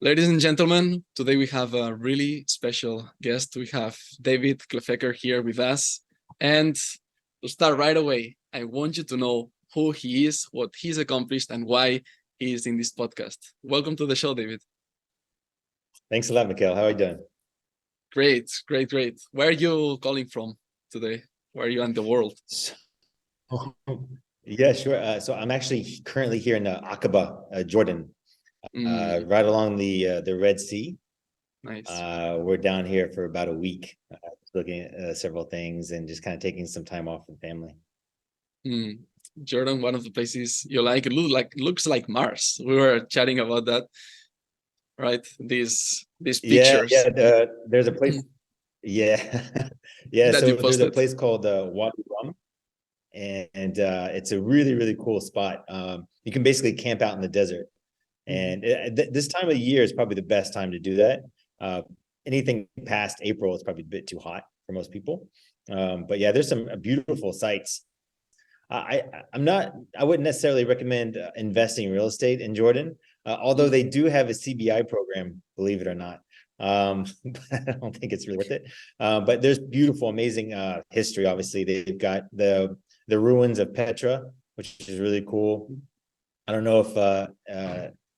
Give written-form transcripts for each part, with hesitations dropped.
Ladies and gentlemen, today we have a really special guest. We have David Klefeker here with us. And to start right away, I want you to know who he is, what he's accomplished, and why he is in this podcast. Welcome to the show, David. Thanks a lot, Mikkel. How are you doing? Great. Where are you calling from today? Where are you in the world? Yeah, sure. So I'm actually currently here in Aqaba, Jordan, right along the Red Sea. Nice. We're down here for about a week, looking at several things and just kind of taking some time off with family. Jordan, one of the places you like, looks like Mars. We were chatting about that, right? These pictures. Yeah. There's a place. Yeah, yeah. That you So there's a posted. place called Wadi Rum, and it's a really cool spot. You can basically camp out in the desert, and this time of the year is probably the best time to do that. Anything past April is probably a bit too hot for most people, but yeah, there's some beautiful sites. I wouldn't necessarily recommend investing in real estate in Jordan, although they do have a CBI program, believe it or not. But I don't think it's really worth it. But there's beautiful, amazing history. Obviously, they've got the ruins of Petra, which is really cool. I don't know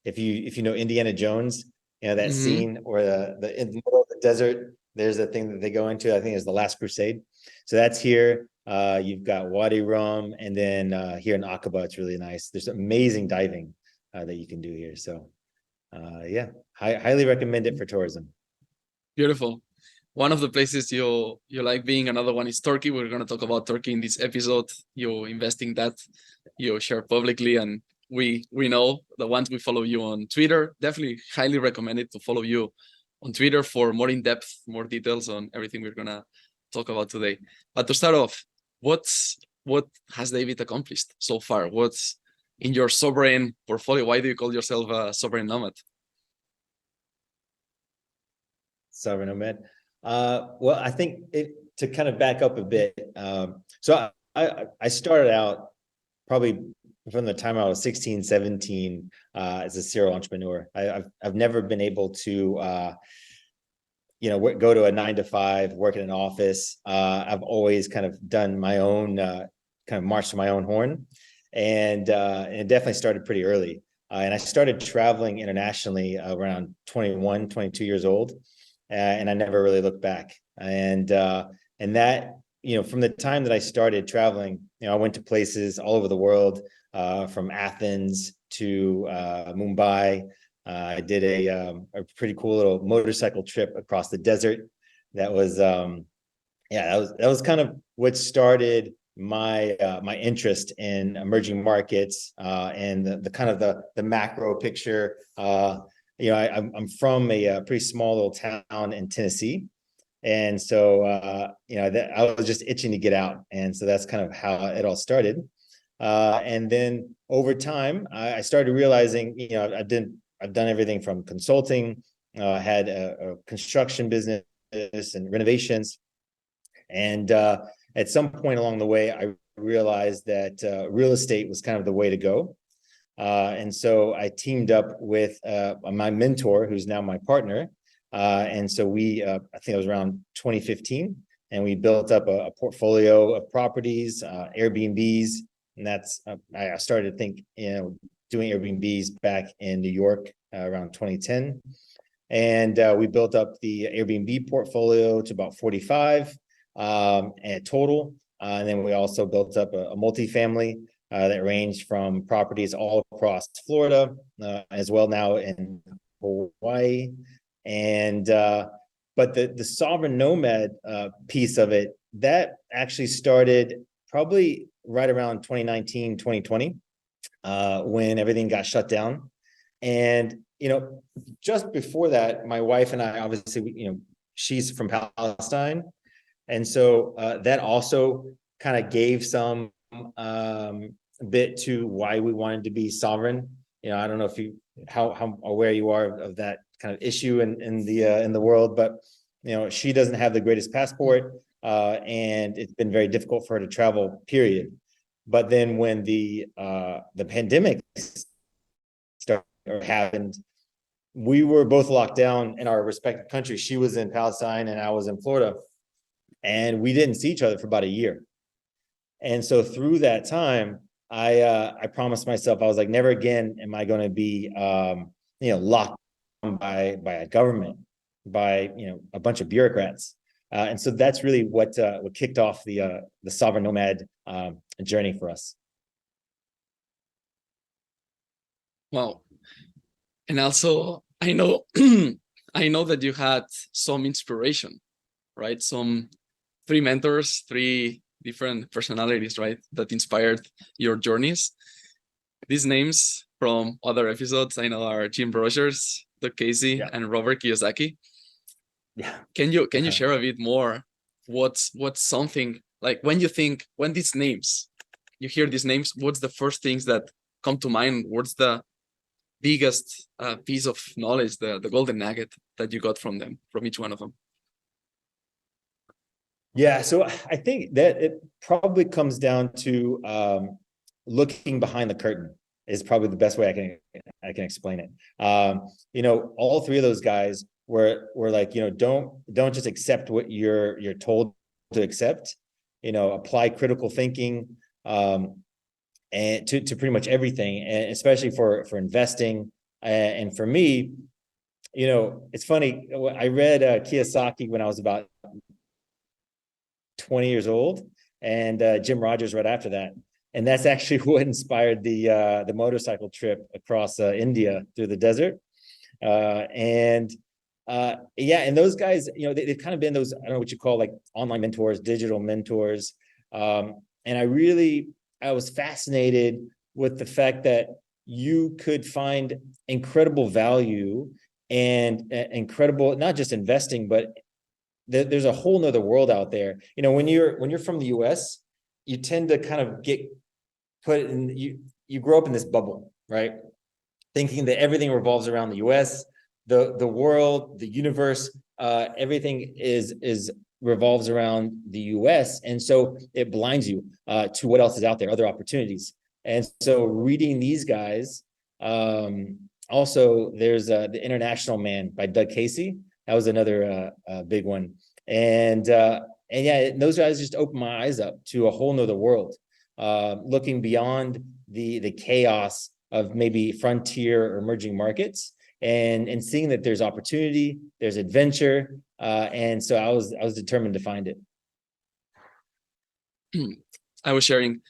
if you know Indiana Jones, you know that scene where the in the middle of the desert, there's a thing that they go into. I think it's the Last Crusade. So that's here. You've got Wadi Rum, and then here in Aqaba, it's really nice. There's amazing diving that you can do here. So yeah, highly recommend it for tourism. Beautiful. One of the places you like being, another one is Turkey. We're going to talk about Turkey in this episode. You investing that you share publicly, and we know the ones we follow you on Twitter. Definitely highly recommend it to follow you on Twitter for more in-depth, more details on everything we're going to talk about today. But to start off, what has David accomplished so far? What's in your sovereign portfolio? Why do you call yourself a sovereign nomad? Sovereign nomad. Well, I think to kind of back up a bit. So I started out probably from the time I was 16, 17 as a serial entrepreneur. I've never been able to go to a 9 to 5, work in an office. I've always kind of done my own kind of march to my own horn, and it definitely started pretty early. And I started traveling internationally around 21, 22 years old, and I never really looked back. And that, from the time that I started traveling, I went to places all over the world, from Athens to Mumbai. I did a pretty cool little motorcycle trip across the desert. That was kind of what started my my interest in emerging markets and the kind of the macro picture. I'm from a pretty small little town in Tennessee, and so I was just itching to get out, and so that's kind of how it all started. And then over time, I started realizing, I've done everything from consulting, had a construction business and renovations. And at some point along the way, I realized that real estate was kind of the way to go. And so I teamed up with my mentor, who's now my partner. And so I think it was around 2015, and we built up a portfolio of properties, Airbnbs. And that's, I started to think, doing Airbnbs back in New York around 2010. And we built up the Airbnb portfolio to about 45 at total. And then we also built up a multifamily that ranged from properties all across Florida, as well now in Hawaii. And but the sovereign nomad piece of it, that actually started probably right around 2019, 2020, when everything got shut down. And, just before that, my wife and I, obviously, she's from Palestine. And so that also kind of gave some bit to why we wanted to be sovereign. I don't know if how aware you are of that kind of issue in the world, but, she doesn't have the greatest passport, and it's been very difficult for her to travel, period. But then when the pandemic happened, we were both locked down in our respective countries. She was in Palestine and I was in Florida, and we didn't see each other for about a year. And so through that time, I promised myself, I was like, never again am I going to be locked by a government, by a bunch of bureaucrats. And so that's really what kicked off the sovereign nomad journey for us. Wow. And also, I know I know that you had some inspiration, right? Some three mentors, three different personalities, right? That inspired your journeys. These names from other episodes I know are Jim Rogers, Doug Casey, Yeah. and Robert Kiyosaki. Yeah. Can you share a bit more? What's something like when you these names, you hear these names, what's the first things that come to mind? What's the biggest piece of knowledge, the golden nugget that you got from them, from each one of them? Yeah, so I think that it probably comes down to looking behind the curtain is probably the best way I can explain it. All three of those guys were like, don't just accept what you're told to accept. Apply critical thinking and to pretty much everything, and especially for investing. And for me, it's funny. I read Kiyosaki when I was about 20 years old, and Jim Rogers right after that. And that's actually what inspired the motorcycle trip across India through the desert. And those guys, they've kind of been those, I don't know what you call, like online mentors, digital mentors. And I was fascinated with the fact that you could find incredible value and incredible, not just investing, but there's a whole nother world out there. When you're from the US, you tend to kind of get put in, you grow up in this bubble, right? Thinking that everything revolves around the US, the world, the universe, everything revolves around the US. And so it blinds you to what else is out there, other opportunities. And so reading these guys, also there's The International Man by Doug Casey. That was another big one. And those guys just opened my eyes up to a whole nother world, looking beyond the chaos of maybe frontier or emerging markets, and seeing that there's opportunity, there's adventure. And so I was determined to find it. I was sharing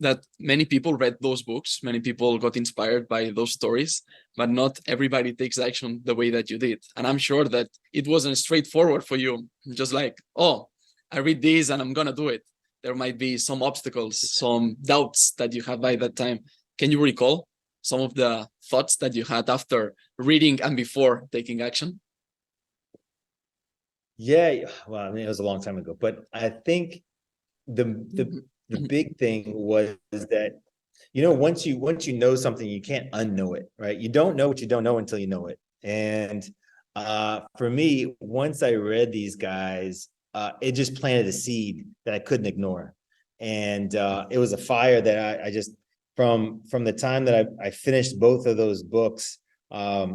that many people read those books, many people got inspired by those stories, but not everybody takes action the way that you did. And I'm sure that it wasn't straightforward for you, just like, oh, I read this and I'm gonna do it. There might be some obstacles, some doubts that you had by that time. Can you recall some of the thoughts that you had after reading and before taking action? Yeah, well, I mean, it was a long time ago, but I think the big thing was that, once you know something, you can't unknow it, right? You don't know what you don't know until you know it. And for me, once I read these guys, it just planted a seed that I couldn't ignore. And it was a fire that I just, from the time that I finished both of those books, I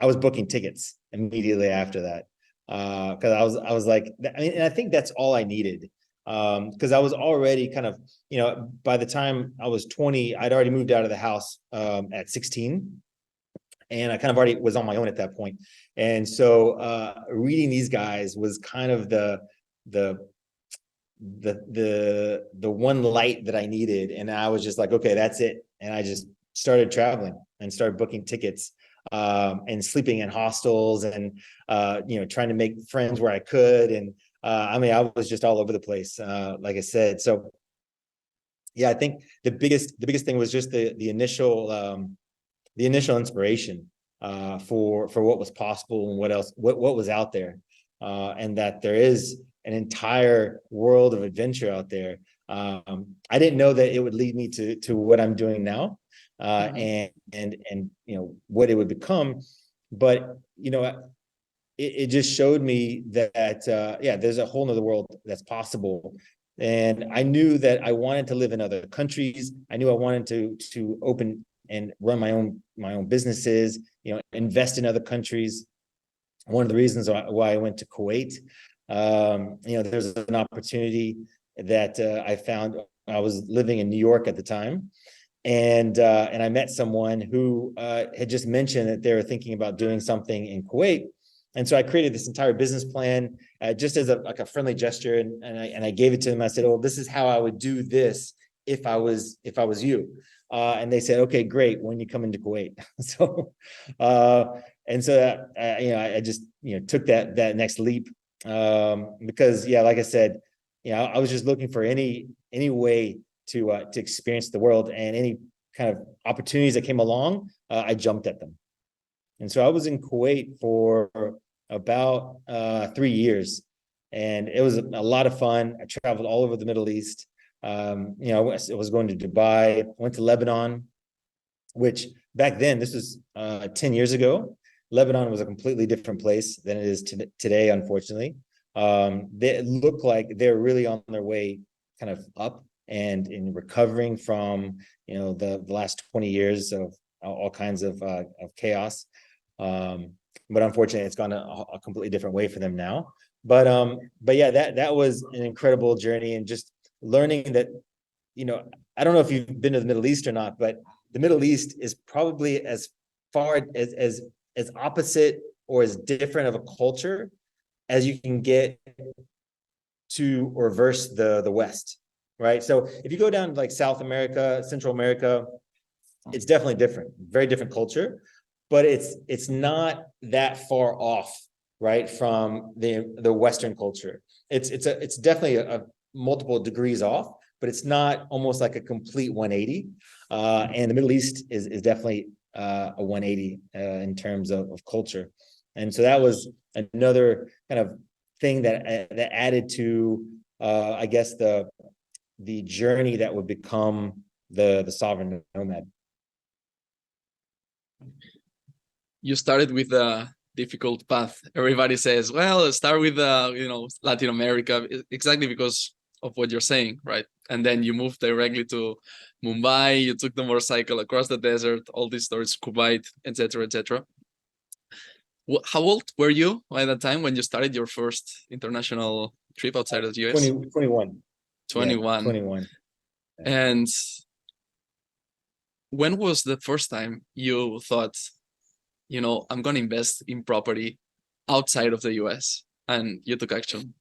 was booking tickets immediately after that. Because I was like, and I think that's all I needed. Because I was already kind of, by the time I was 20, I'd already moved out of the house at 16. And I kind of already was on my own at that point. And so reading these guys was kind of the one light that I needed. And I was just like, okay, that's it. And I just started traveling and started booking tickets and sleeping in hostels and trying to make friends where I could. And I was just all over the place, like I said. So yeah, I think the biggest thing was just the initial inspiration for what was possible and what was out there, and that there is an entire world of adventure out there. I didn't know that it would lead me to what I'm doing now, and what it would become, but it just showed me that there's a whole nother world that's possible. And I knew that I wanted to live in other countries. I knew I wanted to open and run my own businesses, invest in other countries. One of the reasons why I went to Kuwait, there's an opportunity that I found. I was living in New York at the time, and I met someone who had just mentioned that they were thinking about doing something in Kuwait. And so I created this entire business plan just as a friendly gesture, and I gave it to them. I said, "Oh, this is how I would do this if I was you." And they said, "Okay, great. When you come into Kuwait." So, I just took that next leap because like I said, I was just looking for any way to experience the world, and any kind of opportunities that came along, I jumped at them. And so I was in Kuwait for about 3 years, and it was a lot of fun. I traveled all over the Middle East. I was going to Dubai, went to Lebanon, which back then, this was 10 years ago, Lebanon was a completely different place than it is today, unfortunately. They looked like they're really on their way kind of up and in recovering from, the last 20 years of all kinds of chaos. But unfortunately, it's gone a completely different way for them now. But yeah, that was an incredible journey, and just learning that, I don't know if you've been to the Middle East or not, but the Middle East is probably as far as opposite or as different of a culture as you can get to reverse the West, right? So if you go down to like South America, Central America, it's definitely different, very different culture, but it's not that far off, right, from the Western culture. It's definitely a multiple degrees off, but it's not almost like a complete 180. And the Middle East is definitely a 180 in terms of culture. And so that was another kind of thing that added to, I guess, the journey that would become the sovereign nomad. You started with a difficult path. Everybody says, well, start with Latin America, exactly because of what you're saying, right? And then you moved directly to Mumbai, you took the motorcycle across the desert, all these stories, Kuwait, etc., etc. How old were you by that time when you started your first international trip outside of the US? 21. 21. Yeah, 21. And when was the first time you thought, I'm going to invest in property outside of the US, and you took action?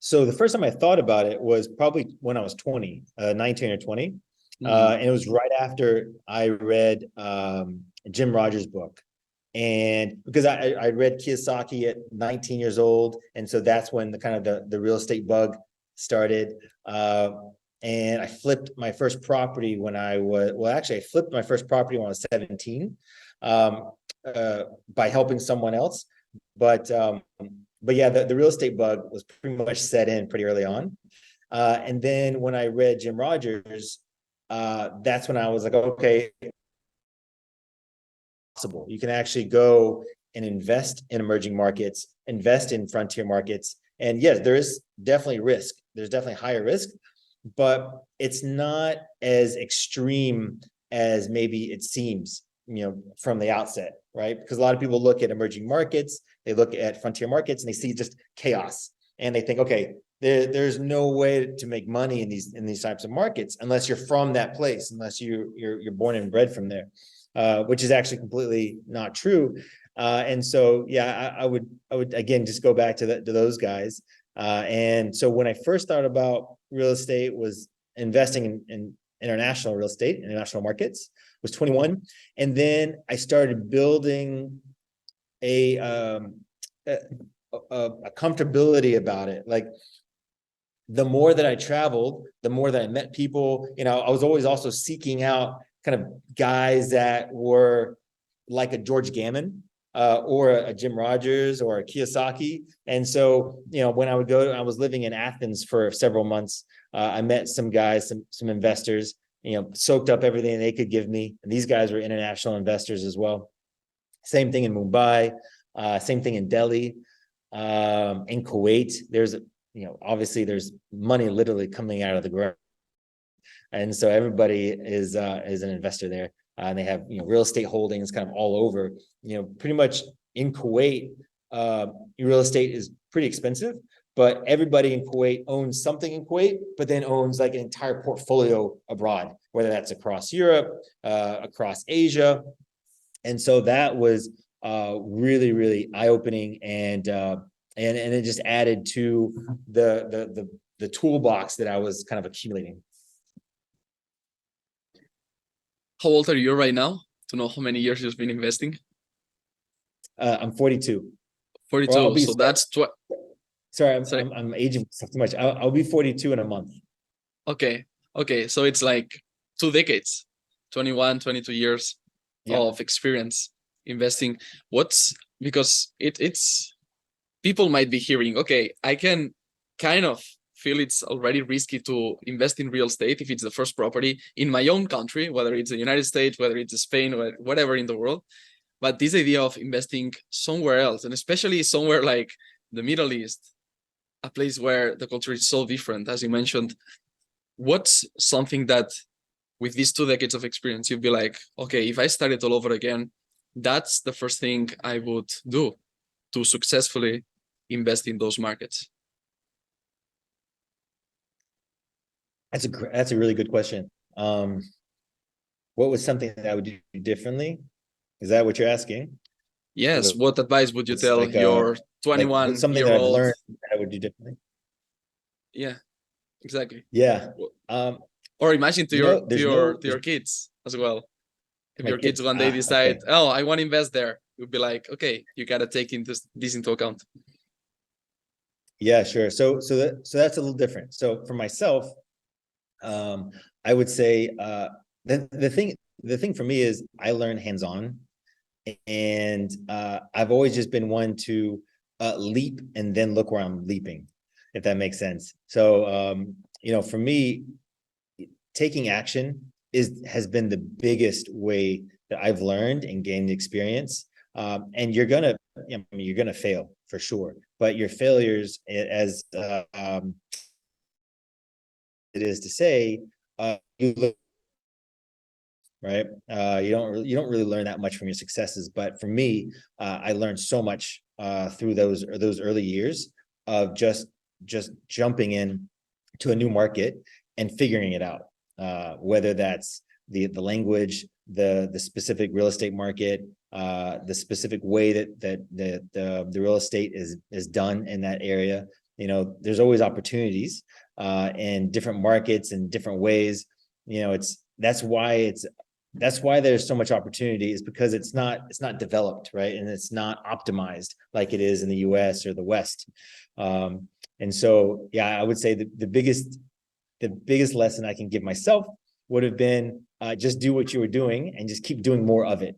So the first time I thought about it was probably when I was 20, 19 or 20. And it was right after I read Jim Rogers' book. And because I read Kiyosaki at 19 years old. And so that's when the real estate bug started. And I flipped my first property when I flipped my first property when I was 17 by helping someone else. But yeah, the real estate bug was pretty much set in pretty early on. And then when I read Jim Rogers, that's when I was like, okay, possible. You can actually go and invest in emerging markets, invest in frontier markets. And yes, there is definitely risk. There's definitely higher risk, but it's not as extreme as maybe it seems, from the outset, right? Because a lot of people look at emerging markets, they look at frontier markets, and they see just chaos, and they think, okay, there's no way to make money in these types of markets unless you're from that place, unless you're born and bred from there, which is actually completely not true. And so, yeah, I would again just go back to those guys. And so when I first thought about real estate, was investing in international real estate, international markets, was 21. And then I started building a comfortability about it. Like, the more that I traveled, the more that I met people, I was always also seeking out kind of guys that were like a George Gammon, or a Jim Rogers or a Kiyosaki. And so, when I was living in Athens for several months. I met some guys, some investors, soaked up everything they could give me. And these guys were international investors as well. Same thing in Mumbai, same thing in Delhi, in Kuwait. There's, obviously there's money literally coming out of the ground and so everybody is an investor there, and they have real estate holdings kind of all over. Pretty much in Kuwait, real estate is pretty expensive, but everybody in Kuwait owns something in Kuwait, but then owns like an entire portfolio abroad, whether that's across Europe, across Asia. And so that was really, really eye-opening, and it just added to the toolbox that I was kind of accumulating. How old are you right now? To know how many years you've been investing? I'm 42. 42. So that's sorry, I'm aging myself too much. I'll be 42 in a month. Okay. So it's like 2 decades, 21, 22 years of experience investing. Because it's people might be hearing, okay, I can kind of feel it's already risky to invest in real estate if it's the first property in my own country, whether it's the United States, whether it's Spain, or whatever in the world. But this idea of investing somewhere else, and especially somewhere like the Middle East, a place where the culture is so different, as you mentioned, what's something that with these 2 decades of experience, you'd be like, okay, if I started all over again, that's the first thing I would do to successfully invest in those markets? That's a really good question. What was something that I would do differently? Is that what you're asking? Yes. What advice would you tell like, your 21 something year that I've old? learned that I would do differently? Yeah, exactly. Yeah. Or imagine to your kids as well. If your kids one day decide, okay, oh, I want to invest there, you'd be like, okay, you got to take this into account. Yeah, sure. So that's a little different. So for myself, I would say the thing for me is I learn hands-on, and I've always just been one to leap and then look where I'm leaping, if that makes sense. So for me, taking action has been the biggest way that I've learned and gained experience. And you're gonna fail for sure, but your failures, as it is to say, you look right. You don't really learn that much from your successes, but for me, I learned so much through those early years of just jumping in to a new market and figuring it out. Whether that's the language, the specific real estate market, the specific way that the real estate is done in that area. There's always opportunities in different markets and different ways. That's why there's so much opportunity, is because it's not developed, right? And it's not optimized like it is in the US or the West. And so, yeah, I would say the biggest lesson I can give myself would have been just do what you were doing and just keep doing more of it.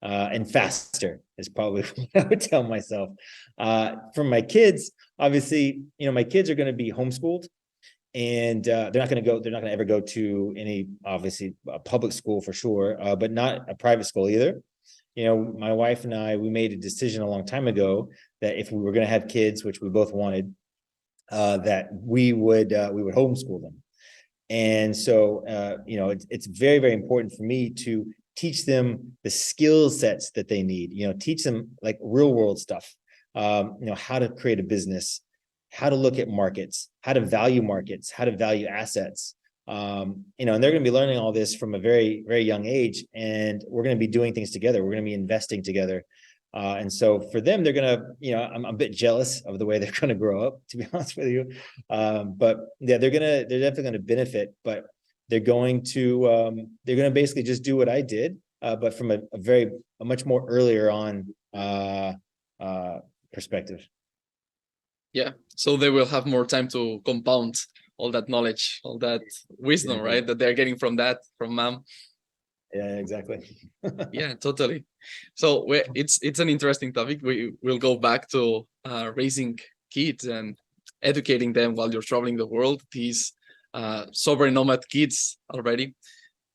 And faster is probably what I would tell myself. For my kids, obviously, my kids are going to be homeschooled, and they're not going to ever go to any, obviously, a public school for sure, but not a private school either. My wife and I, we made a decision a long time ago that if we were going to have kids, which we both wanted, that we would homeschool them. And so, it's very, very important for me to teach them the skill sets that they need, teach them like real world stuff, how to create a business, how to look at markets, how to value assets. And they're going to be learning all this from a very, very young age, and we're going to be doing things together. We're going to be investing together. And so for them, they're going to, I'm a bit jealous of the way they're going to grow up, to be honest with you. But yeah, they're definitely going to benefit, but they're going to basically just do what I did, but from a much more earlier on perspective. Yeah. So they will have more time to compound all that knowledge, all that wisdom, right? That they're getting from mom. Yeah, exactly. Yeah, totally. So it's an interesting topic. We will go back to raising kids and educating them while you're traveling the world. These sovereign nomad kids already,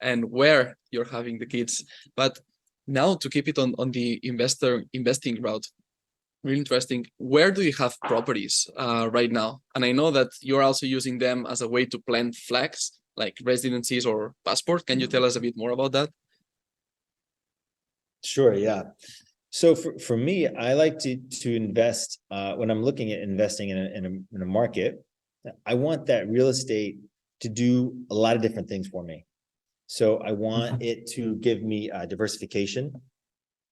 and where you're having the kids. But now to keep it on the investing route, really interesting. Where do you have properties right now? And I know that you're also using them as a way to plant flags like residencies or passport. Can you tell us a bit more about that? Sure, yeah. So for me, I like to invest when I'm looking at investing in a market. I want that real estate to do a lot of different things for me. So I want it to give me diversification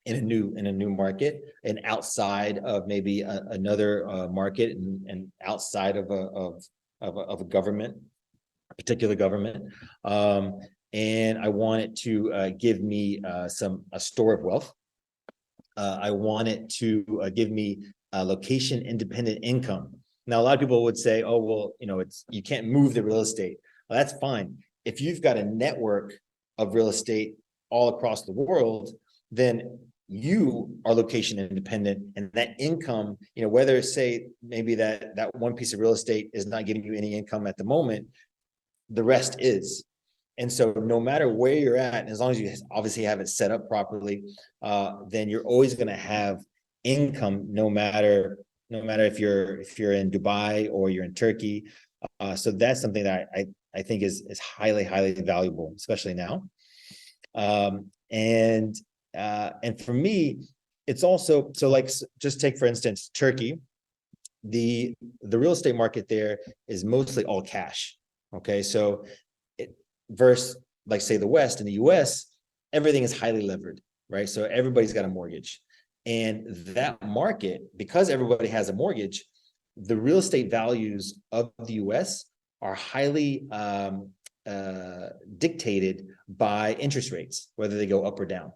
in a new market and outside of maybe another market and outside of a government, a particular government. And I want it to give me a store of wealth. I want it to give me location independent income. Now, a lot of people would say, oh, well, you can't move the real estate. Well, that's fine. If you've got a network of real estate all across the world, then you are location independent, and that income, whether say maybe that one piece of real estate is not giving you any income at the moment, the rest is. And so no matter where you're at, and as long as you obviously have it set up properly, then you're always going to have income, no matter if you're in Dubai or you're in Turkey. So that's something that I think is highly, highly valuable, especially now. And for me, it's also, so like, just take for instance, Turkey, the real estate market there is mostly all cash. Okay. So versus like say the West, in the US, everything is highly levered, right? So everybody's got a mortgage, and that market, because everybody has a mortgage, the real estate values of the US are highly dictated by interest rates, whether they go up or down.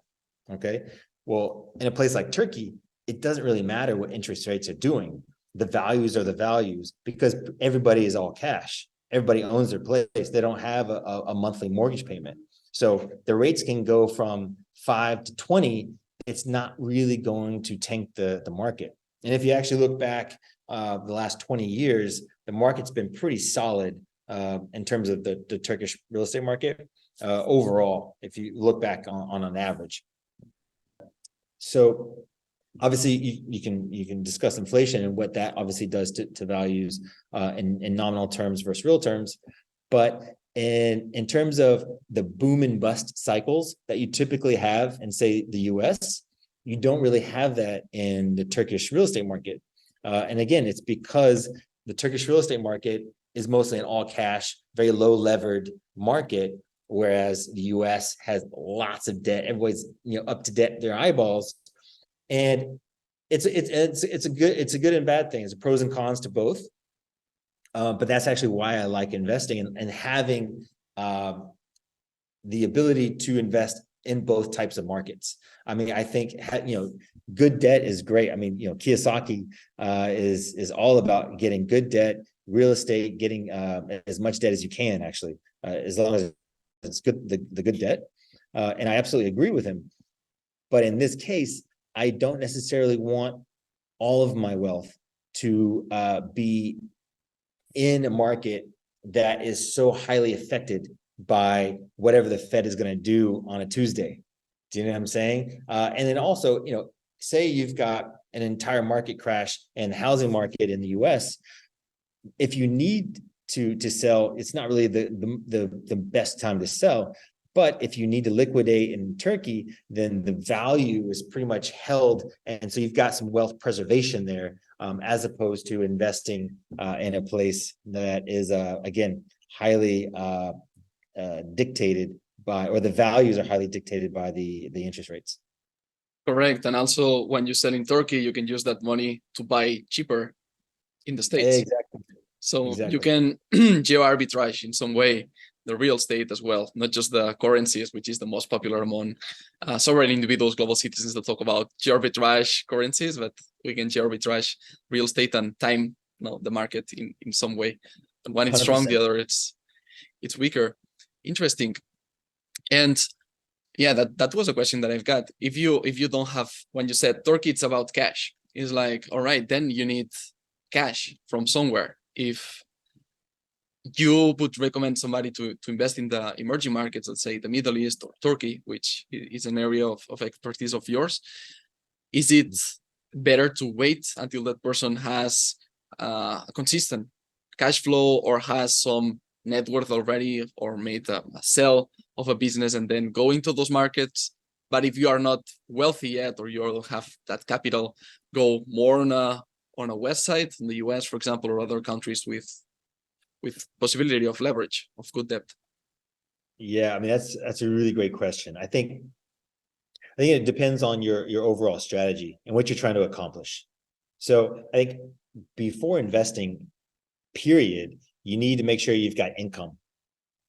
Okay. Well, in a place like Turkey, it doesn't really matter what interest rates are doing. The values are the values because everybody is all cash. Everybody owns their place. They don't have a monthly mortgage payment. So the rates can go from 5 to 20. It's not really going to tank the market. And if you actually look back the last 20 years, the market's been pretty solid in terms of the Turkish real estate market overall, if you look back on an average. So obviously you can discuss inflation and what that obviously does to values in nominal terms versus real terms, but in terms of the boom and bust cycles that you typically have in say the US, you don't really have that in the Turkish real estate market. And again, it's because the Turkish real estate market is mostly an all cash, very low levered market, whereas the US has lots of debt. Everybody's up to debt their eyeballs. And it's a good and bad thing. It's pros and cons to both. But that's actually why I like investing and having the ability to invest in both types of markets. I mean, I think good debt is great. I mean, Kiyosaki is all about getting good debt, real estate, getting as much debt as you can, actually, as long as it's good, the good debt. And I absolutely agree with him. But in this case, I don't necessarily want all of my wealth to be in a market that is so highly affected by whatever the Fed is going to do on a Tuesday. Do you know what I'm saying? And then also, say you've got an entire market crash in the housing market in the US. If you need to sell, it's not really the best time to sell. But if you need to liquidate in Turkey, then the value is pretty much held. And so you've got some wealth preservation there, as opposed to investing in a place that is, again, highly dictated by, or the values are highly dictated by the interest rates. Correct. And also when you sell in Turkey, you can use that money to buy cheaper in the States. Exactly. So Exactly. you can geo arbitrage in some way the real estate as well, not just the currencies, which is the most popular among sovereign individuals, global citizens that talk about geo arbitrage currencies, but we can geo arbitrage real estate and time the market in some way. And one is strong, 100%. the other it's weaker. Interesting. And yeah, that was a question that I've got. If you don't have, when you said Turkey, it's about cash, it's like, all right, then you need cash from somewhere. If you would recommend somebody to invest in the emerging markets, let's say the Middle East or Turkey, which is an area of expertise of yours, is it better to wait until that person has a consistent cash flow or has some net worth already or made a sell of a business and then go into those markets. But if you are not wealthy yet, or you don't have that capital, go more on a west side in the US, for example, or other countries with possibility of leverage, of good debt. Yeah, I mean, that's a really great question. I think it depends on your overall strategy and what you're trying to accomplish. So I think before investing, period, you need to make sure you've got income.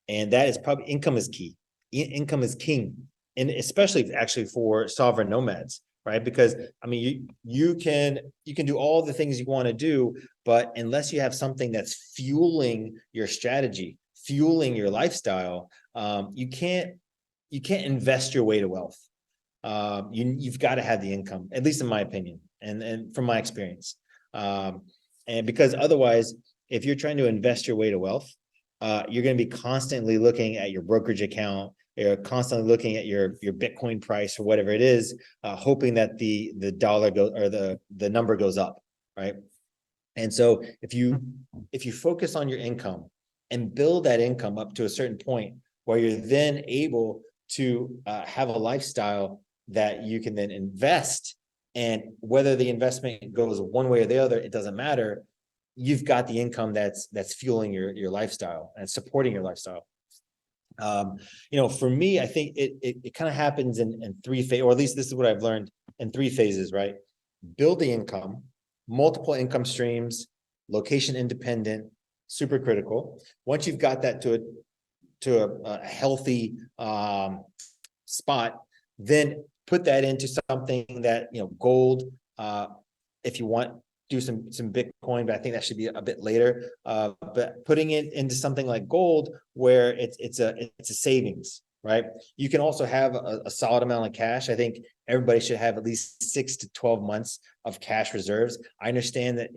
And that is probably, income is key. Income is king. And especially actually for sovereign nomads, right? Because I mean, you can do all the things you want to do, but unless you have something that's fueling your strategy, fueling your lifestyle, you can't invest your way to wealth. You've got to have the income, at least in my opinion, and from my experience. And because otherwise, if you're trying to invest your way to wealth, you're going to be constantly looking at your brokerage account. You're constantly looking at your Bitcoin price or whatever it is, hoping that the dollar goes, or the number goes up, right? And so if you focus on your income and build that income up to a certain point where you're then able to have a lifestyle that you can then invest, and whether the investment goes one way or the other, it doesn't matter. You've got the income that's fueling your lifestyle and supporting your lifestyle. For me, I think it kind of happens in three phases, or at least this is what I've learned, in three phases, right? Build the income, multiple income streams, location independent, super critical. Once you've got that to a healthy spot, then put that into something that, gold, if you want, do some Bitcoin, but I think that should be a bit later. But putting it into something like gold, where it's a savings, right? You can also have a solid amount of cash. I think everybody should have at least 6 to 12 months of cash reserves. I understand that,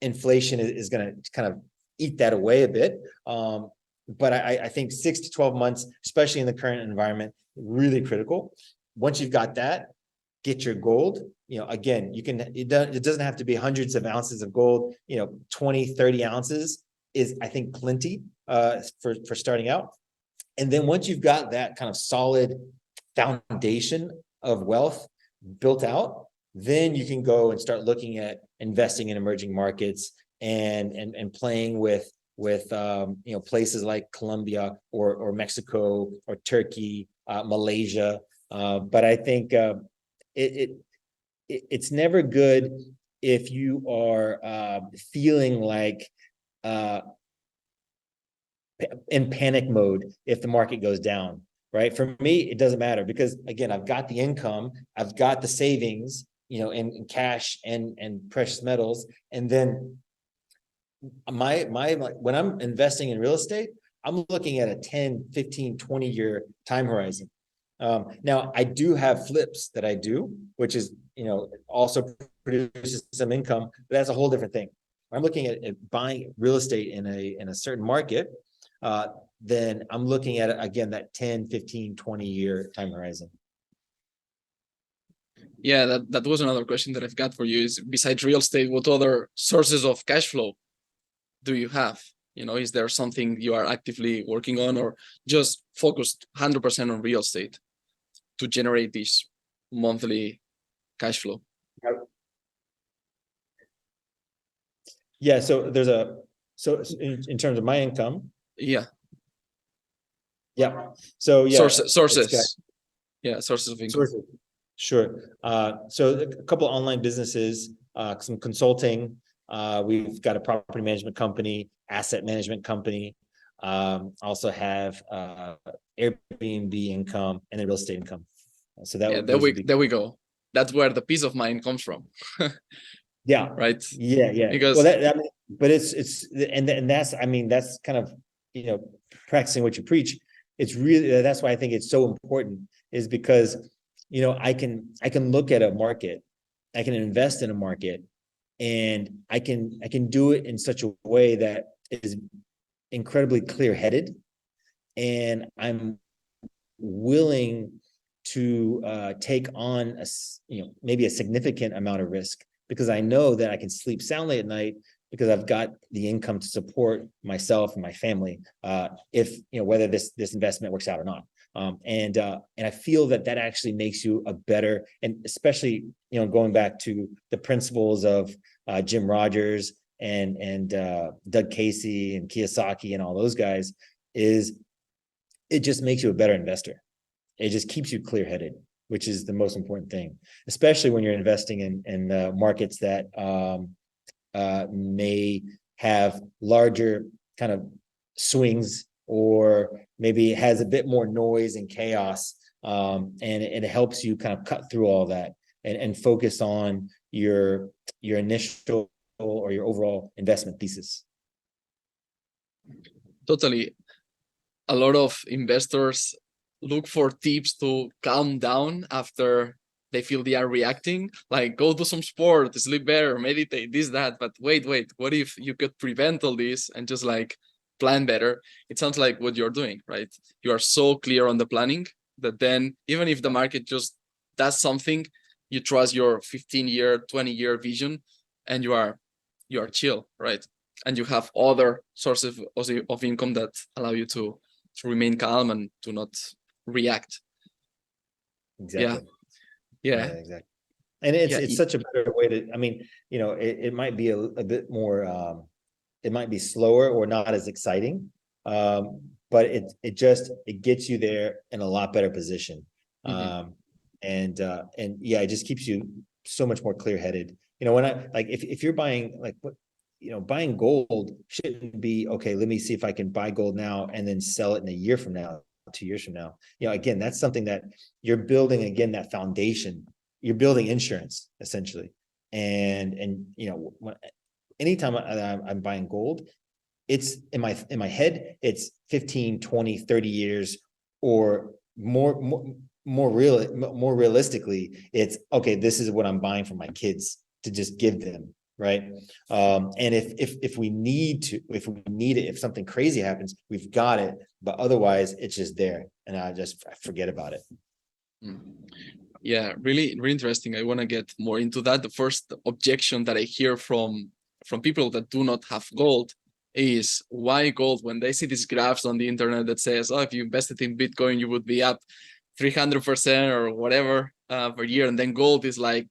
inflation is going to kind of eat that away a bit. But I think 6 to 12 months, especially in the current environment, really critical. Once you've got that, get your gold. Again, it doesn't have to be hundreds of ounces of gold. 20, 30 ounces is, I think, plenty for starting out. And then once you've got that kind of solid foundation of wealth built out, then you can go and start looking at investing in emerging markets and playing with places like Colombia or Mexico or Turkey, Malaysia. But I think it's never good if you are feeling like in panic mode if the market goes down, right? For me, it doesn't matter, because again, I've got the income, I've got the savings, in cash and precious metals. And then when I'm investing in real estate, I'm looking at a 10, 15, 20 year time horizon. Now I do have flips that I do, which is, also produces some income, but that's a whole different thing. I'm looking at buying real estate in a certain market, then I'm looking at, again, that 10, 15, 20 year time horizon. Yeah, that was another question that I've got for you, is besides real estate, what other sources of cash flow do you have? Is there something you are actively working on, or just focused 100% on real estate to generate this monthly cash flow? Yeah, so in terms of my income. Yeah. So yeah, sources. Yeah, sources of income. Sources. Sure. So a couple of online businesses, some consulting. We've got a property management company, asset management company. Also have Airbnb income and then real estate income. So there we go. That's where the peace of mind comes from. Yeah. Right. Yeah. Because but that's kind of, practicing what you preach. It's really, that's why I think it's so important, is because, I can look at a market, I can invest in a market, and I can do it in such a way that is incredibly clear-headed, and I'm willing to take on maybe a significant amount of risk, because I know that I can sleep soundly at night, because I've got the income to support myself and my family, if, whether this investment works out or not. And I feel that actually makes you a better, and especially, going back to the principles of Jim Rogers and Doug Casey and Kiyosaki and all those guys, is it just makes you a better investor. It just keeps you clear-headed, which is the most important thing, especially when you're investing in markets that may have larger kind of swings, or maybe has a bit more noise and chaos, and it helps you kind of cut through all that and focus on your initial or your overall investment thesis. Totally. A lot of investors look for tips to calm down after they feel they are reacting, like go do some sport, sleep better, meditate, this, that. But wait, what if you could prevent all this and just like plan better? It sounds like what you're doing, right? You are so clear on the planning that then even if the market just does something, you trust your 15-year, 20-year vision, and you are chill, right? And you have other sources of income that allow you to remain calm and to not react. Exactly. Yeah. Exactly. And it's such a better way to, I mean, it might be a bit more, it might be slower or not as exciting, but it gets you there in a lot better position. And yeah, it just keeps you so much more clear-headed. When if you're buying, like, what, buying gold shouldn't be, okay, let me see if I can buy gold now and then sell it in a year from now, 2 years from now. Again, that's something that you're building, again, that foundation. You're building insurance, essentially. And anytime I'm buying gold, it's in my head, it's 15, 20, 30 years or more realistically, it's okay, this is what I'm buying for my kids to just give them, right? And if we need it, if something crazy happens, we've got it, but otherwise it's just there and I forget about it. Yeah, really, really interesting. I want to get more into that. The first objection that I hear from people that do not have gold is, why gold? When they see these graphs on the internet that says, oh, if you invested in Bitcoin, you would be up 300% or whatever per year. And then gold is like,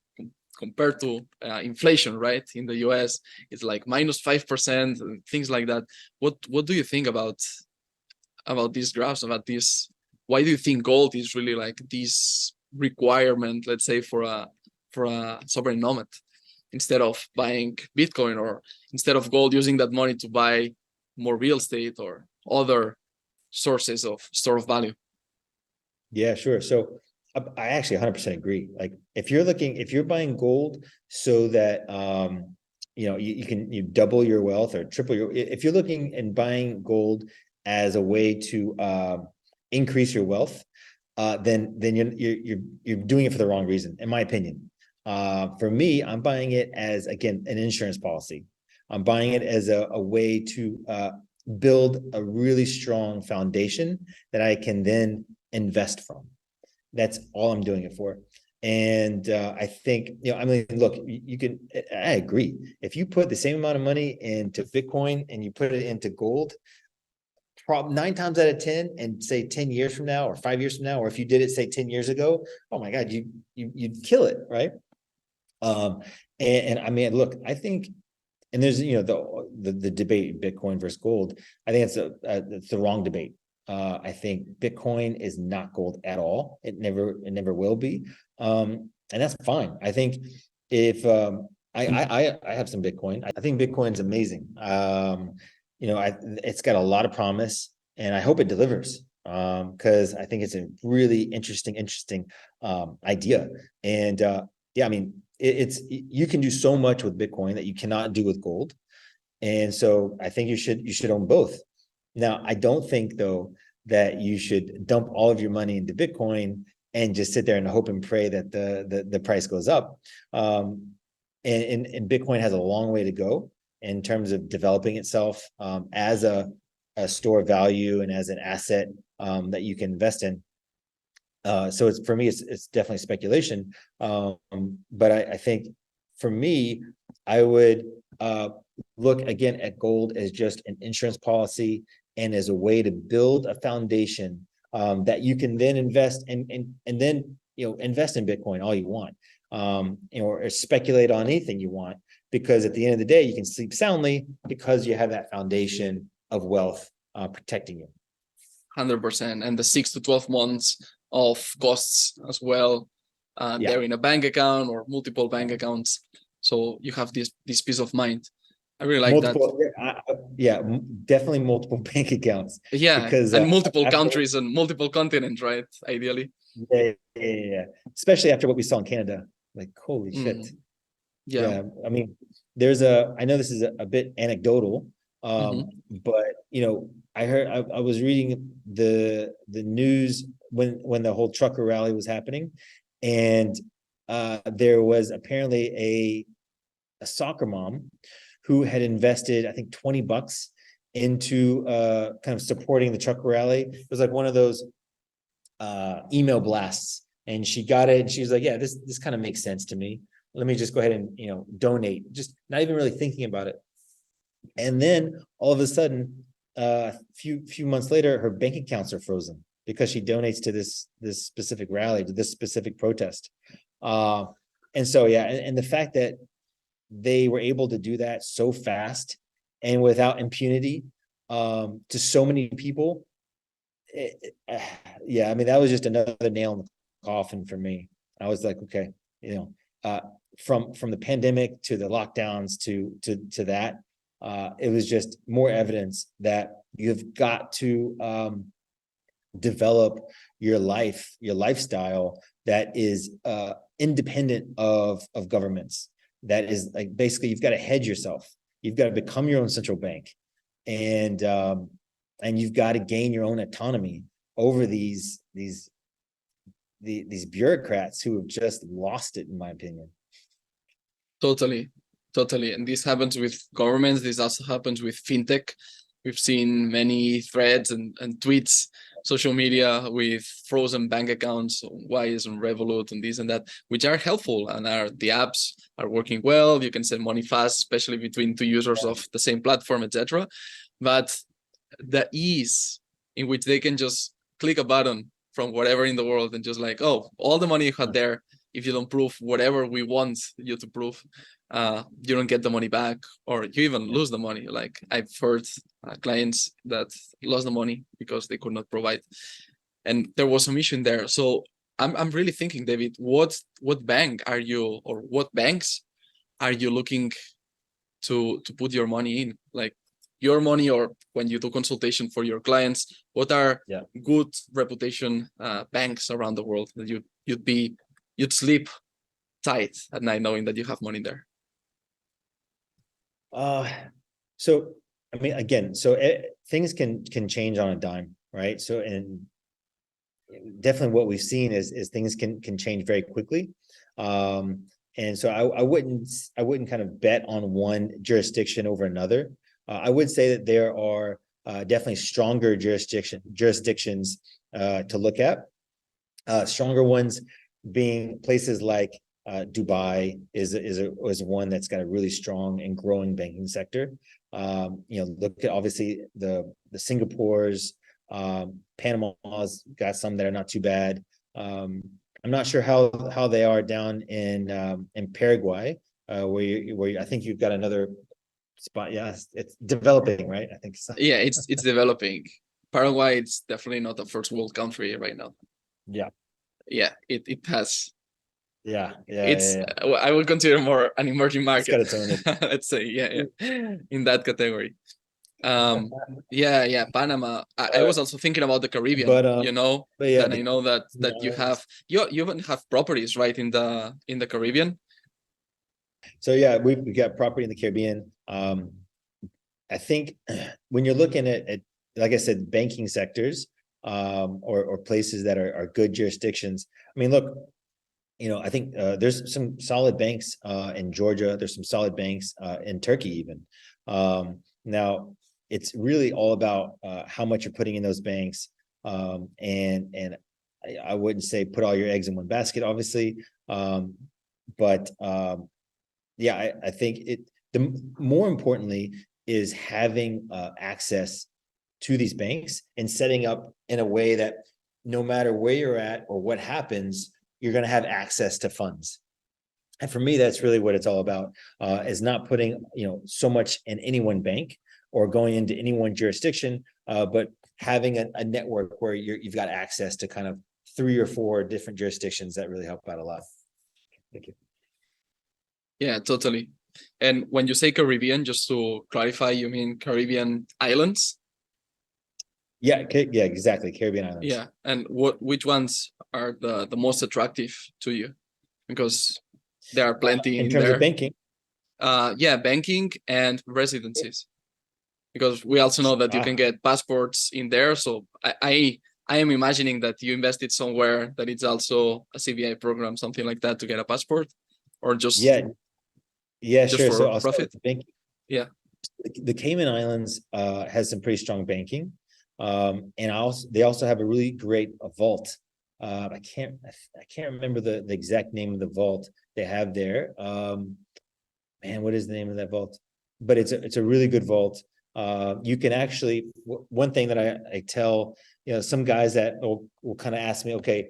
compared to inflation, right? In the US, it's like minus 5%, things like that. What do you think about these graphs, about this? Why do you think gold is really like this requirement, let's say, for a sovereign nomad, instead of buying Bitcoin, or instead of gold, using that money to buy more real estate or other sources of store of value? Yeah, sure. So I actually 100% agree. Like, if you're buying gold so that you double your wealth or triple if you're looking and buying gold as a way to increase your wealth, then you're doing it for the wrong reason, in my opinion. For me, I'm buying it as, again, an insurance policy. I'm buying it as a way to build a really strong foundation that I can then invest from. That's all I'm doing it for. And I think, I mean, look, I agree. If you put the same amount of money into Bitcoin and you put it into gold, 9 times out of 10, and say 10 years from now or 5 years from now, or if you did it, say 10 years ago, oh my God, you'd kill it, right? And I mean, look, I think, and there's, the debate, Bitcoin versus gold, I think it's the wrong debate. I think Bitcoin is not gold at all. It never will be. And that's fine. I think if I have some Bitcoin, I think Bitcoin's amazing. It's got a lot of promise, and I hope it delivers, because I think it's a really interesting idea. And yeah, I mean, you can do so much with Bitcoin that you cannot do with gold. And so I think you should own both. Now, I don't think, though, that you should dump all of your money into Bitcoin and just sit there and hope and pray that the price goes up. And Bitcoin has a long way to go in terms of developing itself as a store of value and as an asset that you can invest in. So for me, it's definitely speculation. But I think for me, I would look again at gold as just an insurance policy and as a way to build a foundation that you can then invest and then invest in Bitcoin all you want, or speculate on anything you want, because at the end of the day you can sleep soundly because you have that foundation of wealth protecting you. 100%, and the 6 to 12 months of costs as well. Yeah. They're in a bank account or multiple bank accounts, so you have this peace of mind. I really like multiple, that. definitely multiple bank accounts. Yeah, because and multiple countries and multiple continents, right? Ideally. Yeah. Especially after what we saw in Canada, like holy shit. Yeah. I mean, I know this is a bit anecdotal, but I was reading the news when the whole trucker rally was happening, and there was apparently a soccer mom who had invested, I think, $20 into kind of supporting the trucker rally. It was like one of those email blasts, and she got it and she was like, yeah, this kind of makes sense to me. Let me just go ahead and donate, just not even really thinking about it. And then all of a sudden, a few months later, her bank accounts are frozen because she donates to this specific rally, to this specific protest. And so and the fact that they were able to do that so fast and without impunity to so many people, I mean, that was just another nail in the coffin for me. I was like, okay, from the pandemic to the lockdowns to that, it was just more evidence that you've got to develop your lifestyle that is independent of governments. That is like, basically, you've got to hedge yourself. You've got to become your own central bank, and you've got to gain your own autonomy over these bureaucrats who have just lost it, in my opinion. Totally. And this happens with governments. This also happens with fintech. We've seen many threads and tweets, social media with frozen bank accounts, Wise and Revolut and this and that, which are helpful, and the apps are working well. You can send money fast, especially between two users of the same platform, etc. But the ease in which they can just click a button from whatever in the world and just like, oh, all the money you had there, if you don't prove whatever we want you to prove, you don't get the money back, or you even lose the money. Like I've heard clients that lost the money because they could not provide, and there was some issue in there. So I'm really thinking, David, what bank are you, or what banks are you looking to put your money in? Like your money, or when you do consultation for your clients, what are good reputation banks around the world that you'd sleep tight at night knowing that you have money there? So I mean, again, things can change on a dime, right? So, and definitely what we've seen is things can change very quickly. And so I wouldn't kind of bet on one jurisdiction over another. I would say that there are definitely stronger jurisdictions to look at. Stronger ones being places like Dubai is one that's got a really strong and growing banking sector. Look at obviously the Singapores, Panama's got some that are not too bad. I'm not sure how they are down in Paraguay, where I think you've got another spot. Yeah, it's developing, right? I think so. Yeah, it's developing. Paraguay, it's definitely not a first world country right now. Yeah, it has. I would consider more an emerging market. It's got its own. Let's say, in that category. Panama. I was also thinking about the Caribbean, but and I know that you even have properties right in the Caribbean. So we've got property in the Caribbean. I think when you're looking at like I said, banking sectors, or places that are good jurisdictions. I mean, look, I think there's some solid banks in Georgia. There's some solid banks in Turkey even. Now, it's really all about how much you're putting in those banks. And I wouldn't say put all your eggs in one basket, obviously. But I think more importantly is having access to these banks and setting up in a way that no matter where you're at or what happens, you're going to have access to funds. And for me, that's really what it's all about, is not putting, so much in any one bank or going into any one jurisdiction, but having a network where you've got access to kind of 3 or 4 different jurisdictions that really help out a lot. Thank you. Yeah, totally. And when you say Caribbean, just to clarify, you mean Caribbean islands? Yeah, exactly. Caribbean islands. Yeah. And which ones are the most attractive to you? Because there are plenty in in terms there. of banking. Yeah, banking and residencies. Because we also know that you can get passports in there. So I am imagining that you invested somewhere that it's also a CBI program, something like that, to get a passport, or just just sure. So I'll profit. Banking. Yeah, the Cayman Islands has some pretty strong banking, and they also have a really great vault. I can't remember the exact name of the vault they have there. Man, what is the name of that vault? But it's a really good vault. You can actually, one thing that I tell, some guys that will kind of ask me, okay,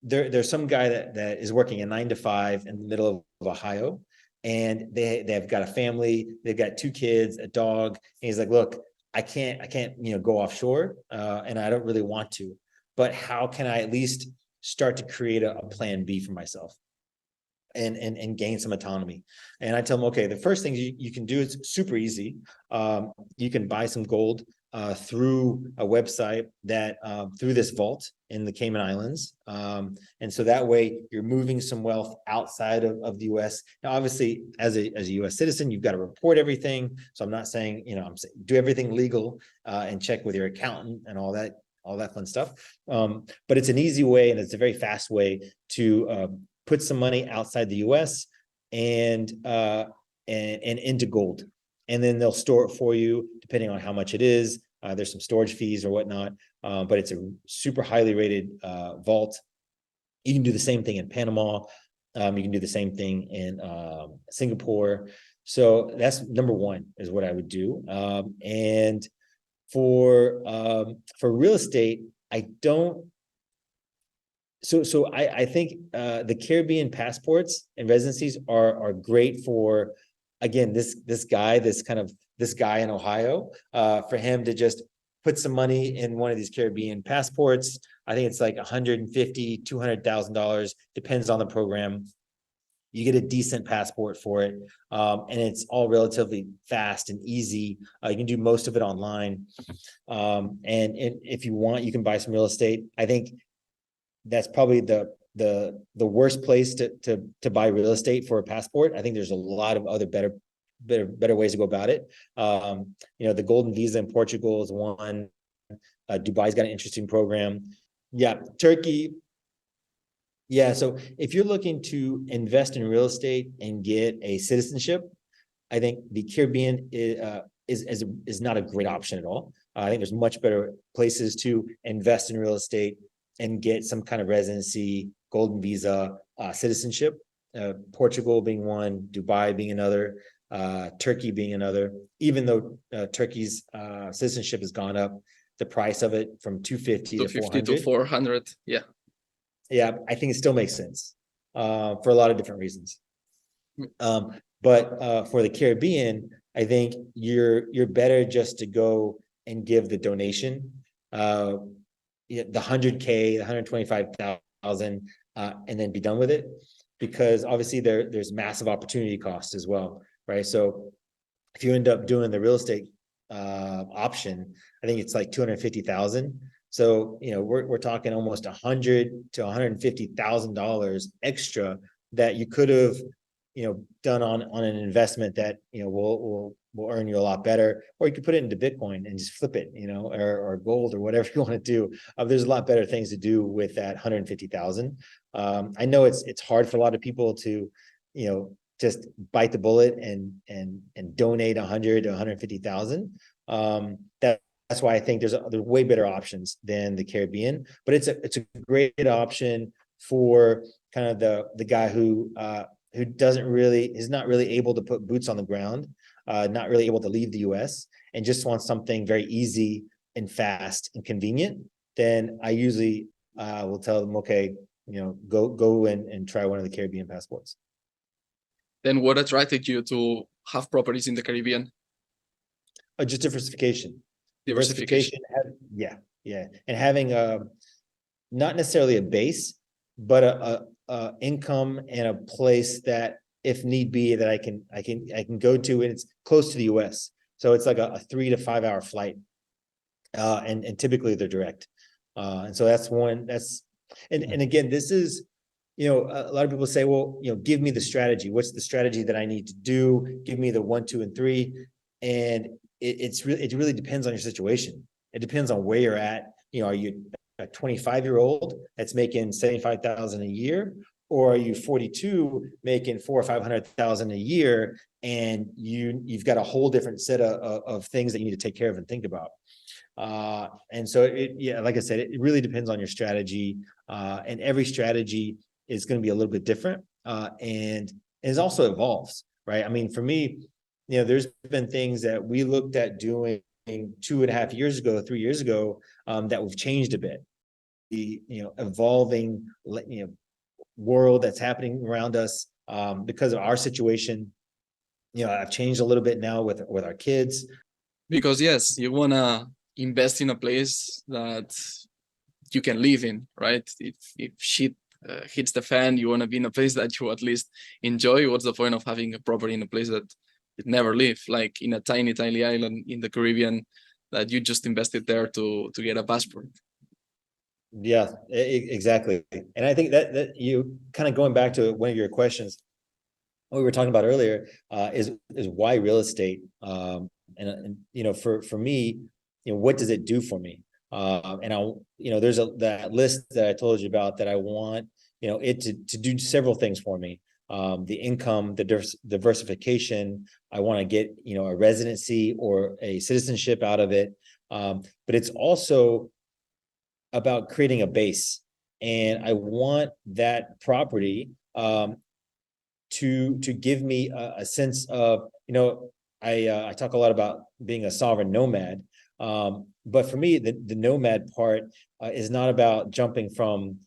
there's some guy that is working a 9 to 5 in the middle of Ohio, and they've got a family, they've got 2 kids, a dog, and he's like, look, I can't go offshore, and I don't really want to, but how can I at least start to create a plan B for myself and gain some autonomy? And I tell them, okay, the first thing you can do is super easy. You can buy some gold through a website that through this vault in the Cayman Islands. And so that way you're moving some wealth outside of the US. Now, obviously, as a US citizen, you've got to report everything. So I'm not saying, I'm saying do everything legal and check with your accountant and all that fun stuff. But it's an easy way, and it's a very fast way to put some money outside the US and into gold. And then they'll store it for you depending on how much it is. There's some storage fees or whatnot, but it's a super highly rated vault. You can do the same thing in Panama. You can do the same thing in Singapore. So that's number one, is what I would do. And for real estate, I don't. So I think the Caribbean passports and residencies are great for, again, this guy in Ohio, for him to just put some money in one of these Caribbean passports. I think it's like $150,000, $200,000, depends on the program. You get a decent passport for it, and it's all relatively fast and easy. You can do most of it online, and if you want, you can buy some real estate. I think that's probably the worst place to buy real estate for a passport. I think there's a lot of other better ways to go about it. The golden visa in Portugal is one. Dubai's got an interesting program. Yeah, Turkey. Yeah, so if you're looking to invest in real estate and get a citizenship, I think the Caribbean is not a great option at all. I think there's much better places to invest in real estate and get some kind of residency, golden visa, citizenship. Portugal being one, Dubai being another, Turkey being another. Even though Turkey's citizenship has gone up, the price of it from 250 to 400. Yeah, I think it still makes sense for a lot of different reasons. But for the Caribbean, I think you're better just to go and give the donation, the $100K, the $125,000, and then be done with it, because obviously there's massive opportunity costs as well, right? So if you end up doing the real estate option, I think it's like $250,000. So we're talking almost $100,000 to $150,000 extra that you could have done on an investment that will earn you a lot better, or you could put it into Bitcoin and just flip it, or gold or whatever you want to do. There's a lot better things to do with that 150,000. I know it's hard for a lot of people to just bite the bullet and donate 100 to 150,000. That's why I think there's way better options than the Caribbean, but it's a great option for kind of the guy who who is not really able to put boots on the ground, not really able to leave the US, and just wants something very easy and fast and convenient, then I usually will tell them, okay, go and try one of the Caribbean passports. Then what attracted you to have properties in the Caribbean? Just diversification. Diversification. Yeah. And having not necessarily a base, but a income and a place that, if need be, that I can go to, and it's close to the US. So it's like a 3 to 5 hour flight. And typically they're direct. And so that's one, and again, this is, a lot of people say, well, give me the strategy. What's the strategy that I need to do? Give me the 1, 2, and 3. And it really depends on your situation. It depends on where you're at. Are you a 25-year-old that's making 75,000 a year, or are you 42 making 400,000 or 500,000 a year, and you've got a whole different set of things that you need to take care of and think about. And so like I said, it really depends on your strategy, and every strategy is going to be a little bit different, and it also evolves, right? I mean, for me, there's been things that we looked at doing 2.5 years ago, 3 years ago, that we've changed a bit. The evolving world that's happening around us, because of our situation, I've changed a little bit now with our kids. Because yes, you wanna invest in a place that you can live in, right? If shit hits the fan, you wanna be in a place that you at least enjoy. What's the point of having a property in a place that you never live, like in a tiny island in the Caribbean that you just invested there to get a passport? Yeah, exactly. And I think that you kind of going back to one of your questions, what we were talking about earlier, is why real estate. And for me, what does it do for me? And there's that list that I told you about that I want, it to do several things for me. The income, the diversification. I want to get, a residency or a citizenship out of it. But it's also about creating a base, and I want that property to give me a sense of, I talk a lot about being a sovereign nomad, but for me, the nomad part is not about jumping from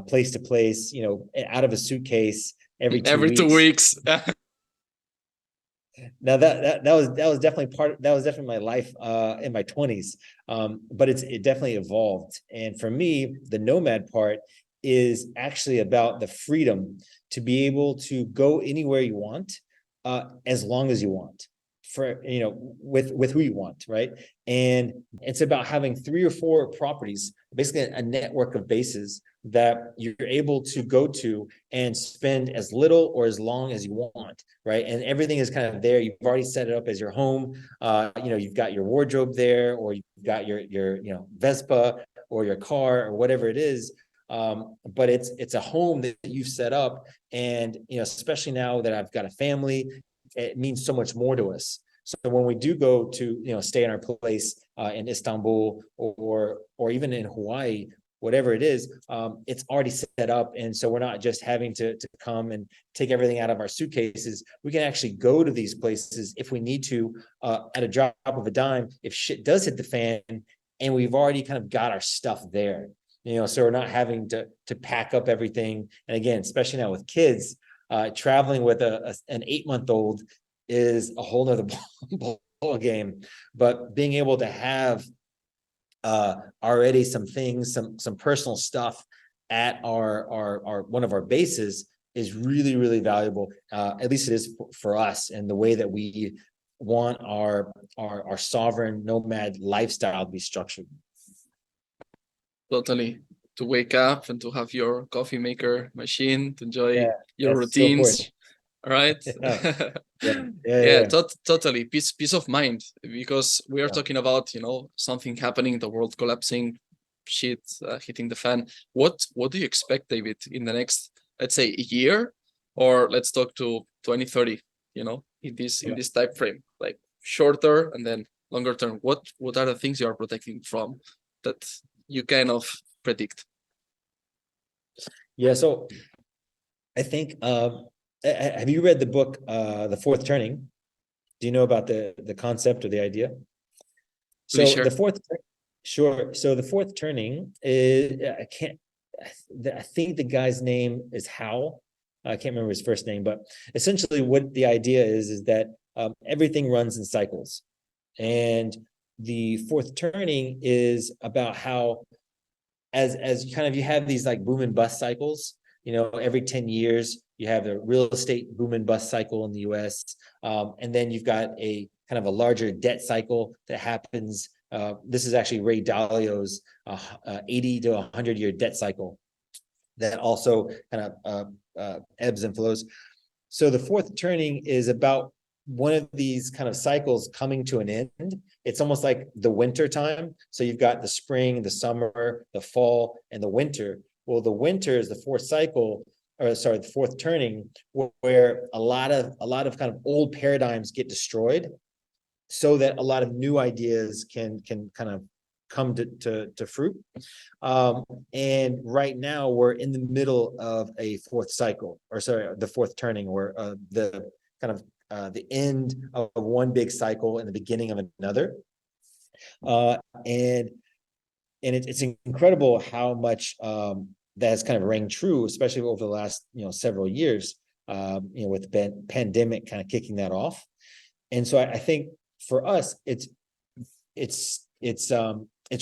place to place, out of a suitcase every 2 weeks. Now that was definitely my life in my 20s, but it definitely evolved. And for me, the nomad part is actually about the freedom to be able to go anywhere you want, as long as you want, for with who you want, right? And it's about having 3 or 4 properties, basically a network of bases that you're able to go to and spend as little or as long as you want, right? And everything is kind of there. You've already set it up as your home. You've got your wardrobe there, or you've got your Vespa or your car or whatever it is. But it's a home that you've set up, and especially now that I've got a family, it means so much more to us. So when we do go to stay in our place in Istanbul or even in Hawaii, whatever it is, it's already set up. And so we're not just having to come and take everything out of our suitcases. We can actually go to these places if we need to, at a drop of a dime, if shit does hit the fan, and we've already kind of got our stuff there. So we're not having to pack up everything. And again, especially now with kids, traveling with an 8-month-old is a whole nother ball game. But being able to have already some things, some personal stuff at our one of our bases is really, really valuable. At least it is for us, and the way that we want our sovereign nomad lifestyle to be structured. Totally. To wake up and to have your coffee maker machine, to enjoy your routines. So right? Totally. Peace of mind, because we are talking about, something happening, the world collapsing, shit hitting the fan. What do you expect, David, in the next, let's say, year, or let's talk to 2030, in this time frame, like shorter and then longer term? What are the things you are protecting from that you kind of predict? So I think have you read the book, The Fourth Turning? Do you know about the concept or the idea? Please So share. sure. So the fourth turning is, I think the guy's name is Hal. I can't remember his first name, but essentially what the idea is that everything runs in cycles. And the fourth turning is about how as kind of you have these like boom and bust cycles, every 10 years you have a real estate boom and bust cycle in the US. And then you've got a kind of a larger debt cycle that happens. This is actually Ray Dalio's 80 to 100-year debt cycle that also kind of ebbs and flows. So the fourth turning is about one of these kind of cycles coming to an end. It's almost like the winter time. So you've got the spring, the summer, the fall, and the winter. Well, the winter is the fourth cycle, or sorry, the fourth turning, where a lot of kind of old paradigms get destroyed, so that a lot of new ideas can kind of come to fruit. And right now we're in the middle of a fourth cycle, or sorry, the fourth turning, or the kind of the end of one big cycle and the beginning of another. And it's incredible how much that has kind of rang true, especially over the last several years, with the pandemic kind of kicking that off. And so I think for us, it's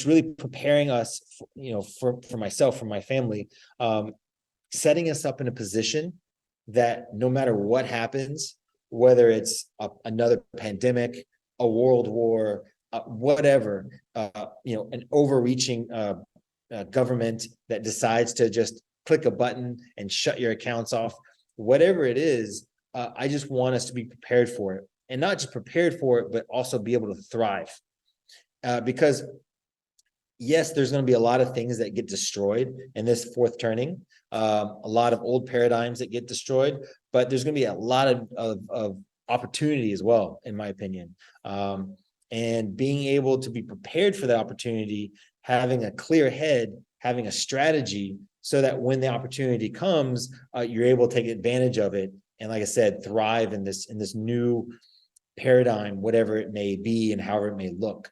really preparing us, for myself, for my family, setting us up in a position that no matter what happens, whether it's another pandemic, a world war, whatever, an overreaching government that decides to just click a button and shut your accounts off, whatever it is, I just want us to be prepared for it. And not just prepared for it, but also be able to thrive. Because yes, there's going to be a lot of things that get destroyed in this fourth turning, a lot of old paradigms that get destroyed, but there's going to be a lot of opportunity as well, in my opinion. And being able to be prepared for that opportunity, having a clear head, having a strategy, so that when the opportunity comes, you're able to take advantage of it. And like I said, thrive in this new paradigm, whatever it may be and however it may look.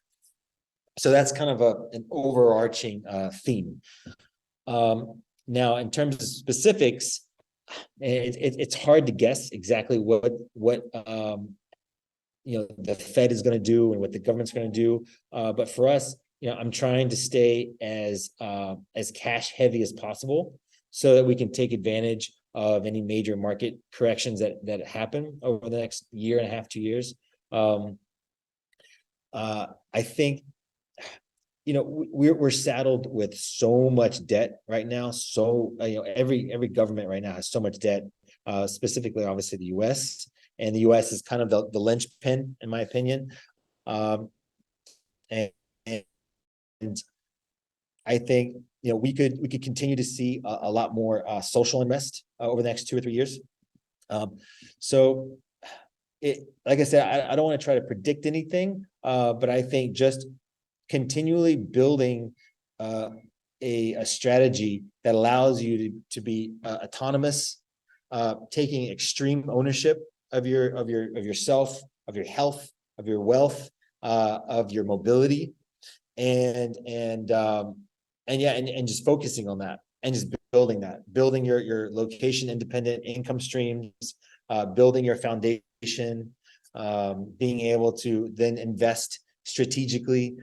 So that's kind of an overarching theme. Now, in terms of specifics, it's hard to guess exactly what the Fed is going to do and what the government's going to do. But for us, I'm trying to stay as cash heavy as possible, so that we can take advantage of any major market corrections that happen over the next year and a half, 2 years. I think, we're saddled with so much debt right now. So, every government right now has so much debt, specifically, obviously, the US. And the US is kind of the linchpin, in my opinion. And I think, we could continue to see a lot more social unrest over the next 2 or 3 years. So like I said, I don't want to try to predict anything, but I think just continually building a strategy that allows you to be autonomous, taking extreme ownership of yourself, of your health, of your wealth, of your mobility, and just focusing on that, and just building your location independent income streams, building your foundation, being able to then invest strategically,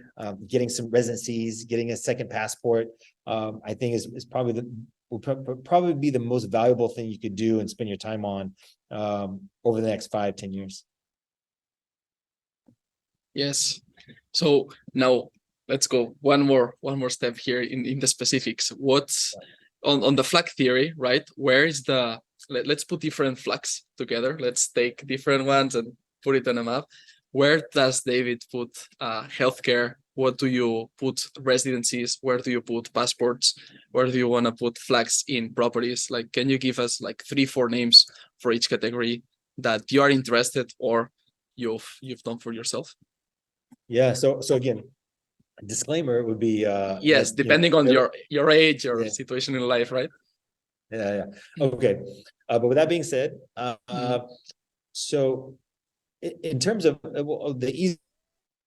getting some residencies, getting a second passport, I think is probably will probably be the most valuable thing you could do and spend your time on over the next 5-10 years. Yes. So now let's go one more step here in the specifics. What's on the flag theory, right? Where is let's put different flags together. Let's take different ones and put it on a map. Where does David put healthcare? What do you put residencies? Where do you put passports? Where do you want to put flags in properties? Like, can you give us like 3-4 names for each category that you are interested or you've done for yourself? Yeah. So again, disclaimer would be yes, depending on your age or situation in life, right? Yeah. Okay. But with that being said, so in terms of the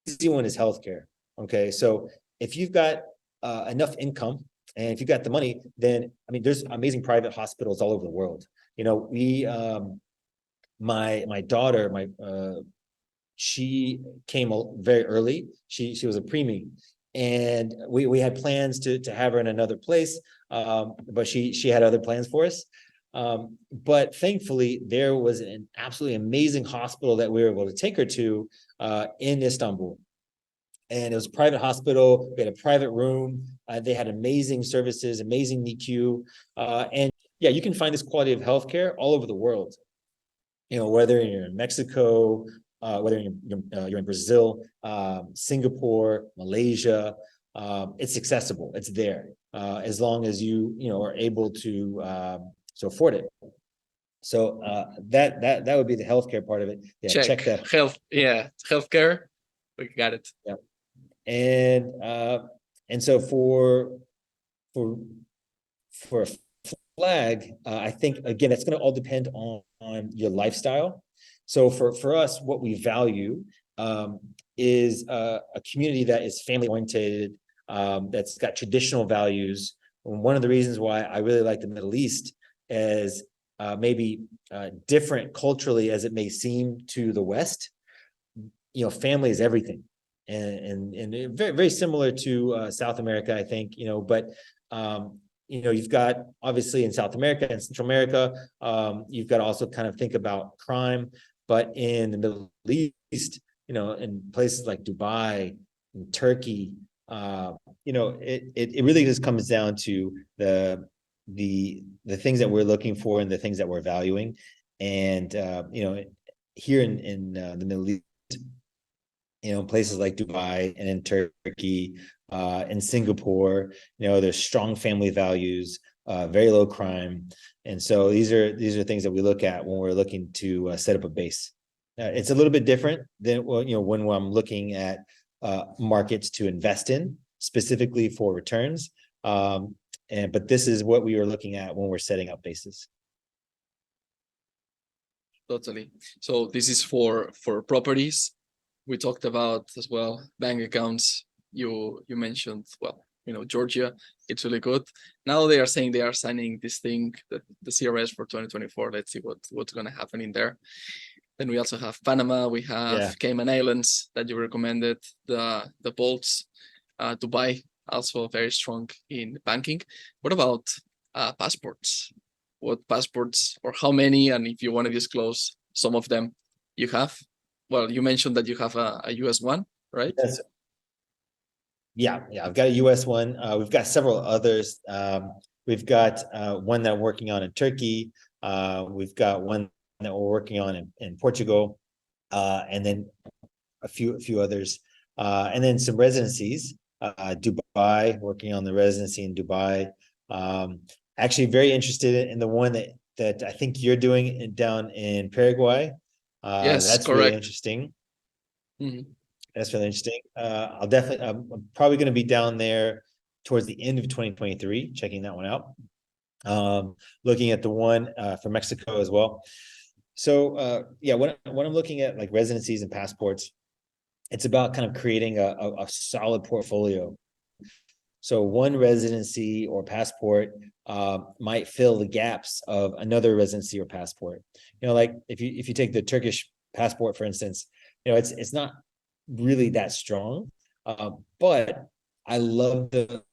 easy one is healthcare. Okay. So if you've got enough income and if you've got the money, then, I mean, there's amazing private hospitals all over the world. You know, my daughter, she came very early. She was a preemie, and we had plans to have her in another place, but she had other plans for us. But thankfully, there was an absolutely amazing hospital that we were able to take her to in Istanbul. And it was a private hospital. We had a private room. They had amazing services, amazing NICU. And yeah, you can find this quality of healthcare all over the world. You know, whether you're in Mexico, whether you're in Brazil, Singapore, Malaysia, it's accessible. It's there as long as you are able to afford it. So that would be the healthcare part of it. Yeah, check that. Healthcare. We got it. Yeah, and so for a flag, I think again it's going to all depend on your lifestyle. So for us, what we value is a community that is family oriented, that's got traditional values. And one of the reasons why I really like the Middle East is maybe different culturally as it may seem to the West. You know, family is everything, and very very similar to South America, I think. But you've got obviously in South America and Central America, you've got to also kind of think about crime. But in the Middle East, in places like Dubai and Turkey, it really just comes down to the things that we're looking for and the things that we're valuing. And here in the Middle East, places like Dubai and in Turkey, in Singapore, there's strong family values, very low crime. And so these are things that we look at when we're looking to set up a base. It's a little bit different than when I'm looking at markets to invest in specifically for returns. But this is what we are looking at when we're setting up bases. Totally. So this is for properties. We talked about as well bank accounts. You mentioned, Georgia, it's really good. Now they are saying they are signing this thing, that the CRS for 2024. Let's see what's going to happen in there. Then we also have Panama. We have Cayman Islands that you recommended, the Bolts, Dubai, also very strong in banking. What about passports? What passports, or how many, and if you want to disclose some of them you have? Well, you mentioned that you have a US one, right? Yes. Yeah, I've got a US one. We've got several others. We've got one that we're working on in Turkey. We've got one that we're working on in Portugal, and then a few others, and then some residencies. Dubai, working on the residency in Dubai. Actually, very interested in the one that I think you're doing down in Paraguay. Yes, that's correct. really interesting. That's really interesting. I'm probably going to be down there towards the end of 2023, checking that one out. Looking at the one for Mexico as well. So when I'm looking at like residencies and passports, it's about kind of creating a solid portfolio. So one residency or passport might fill the gaps of another residency or passport. Like if you take the Turkish passport, for instance, it's not really that strong, but I love the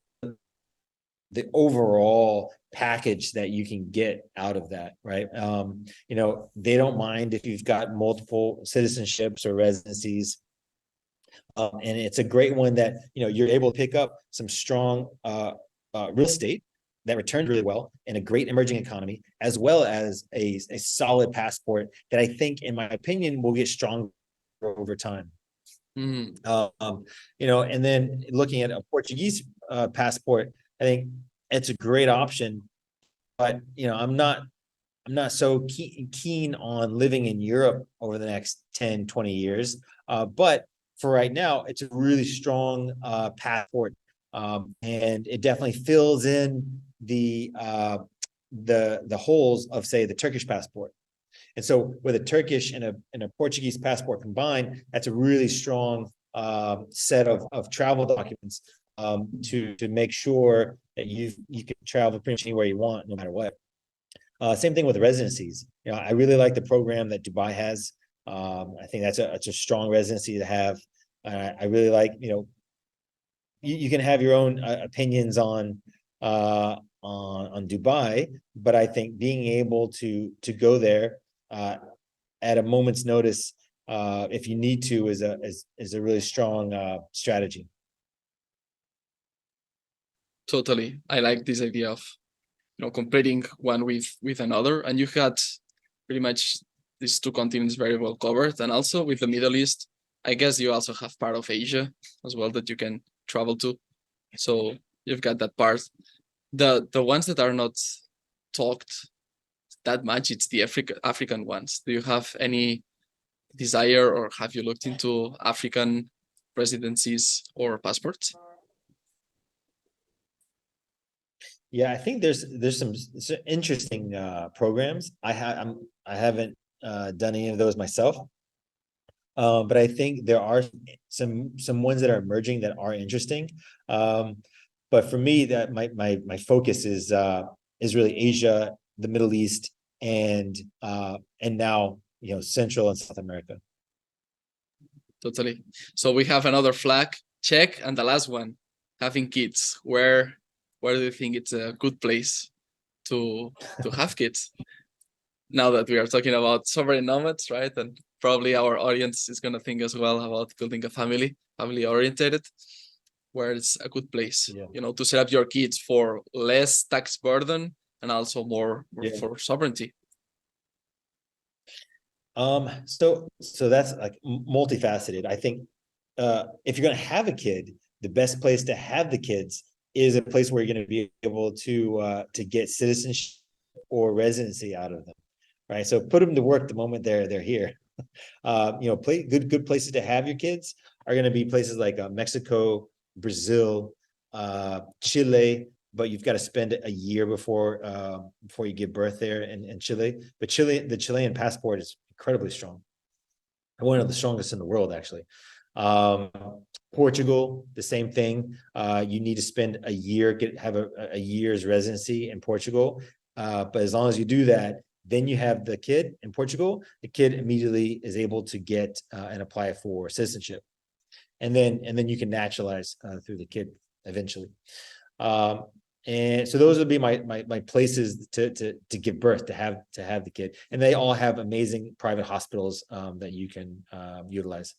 overall package that you can get out of that, right? They don't mind if you've got multiple citizenships or residencies. And it's a great one that you're able to pick up some strong real estate that returns really well in a great emerging economy, as well as a solid passport that I think, in my opinion, will get stronger over time. And then looking at a Portuguese passport, I think it's a great option, but I'm not so keen on living in Europe over the next 10, 20 years. But for right now, it's a really strong passport, and it definitely fills in the the holes of, say, the Turkish passport. And so with a Turkish and a Portuguese passport combined, that's a really strong set of travel documents to make sure that you can travel pretty much anywhere you want, no matter what. Same thing with residencies. I really like the program that Dubai has. I think that's a strong residency to have. I really like, you can have your own opinions on Dubai, but I think being able to go there at a moment's notice, if you need to, is a really strong strategy. Totally. I like this idea of comparing one with another, and you had pretty much these two continents very well covered, and also with the Middle East, I guess you also have part of Asia as well that you can travel to, so you've got that part. The ones that are not talked that much, it's the African ones. Do you have any desire, or have you looked into African residencies or passports? Yeah, I think there's some interesting programs. I haven't done any of those myself, but I think there are some ones that are emerging that are interesting. But for me, that my focus is really Asia, the Middle East, and now Central and South America. Totally. So we have another flag check, and the last one, having kids. Where do you think it's a good place to have kids? Now that we are talking about sovereign nomads, right? And probably our audience is going to think as well about building a family oriented. Where it's a good place, to set up your kids for less tax burden and also more for sovereignty. So that's like multifaceted. I think if you're going to have a kid, the best place to have the kids is a place where you're going to be able to get citizenship or residency out of them, right? So put them to work the moment they're here. Good places to have your kids are going to be places like Mexico, Brazil, Chile, but you've got to spend a year before you give birth there in Chile. But the Chilean passport is incredibly strong, one of the strongest in the world, actually. Portugal, the same thing. You need to spend a year, have a year's residency in Portugal. But as long as you do that, then you have the kid in Portugal. The kid immediately is able to get and apply for citizenship. And then you can naturalize through the kid eventually. And so those would be my places to give birth, to have the kid. And they all have amazing private hospitals that you can utilize.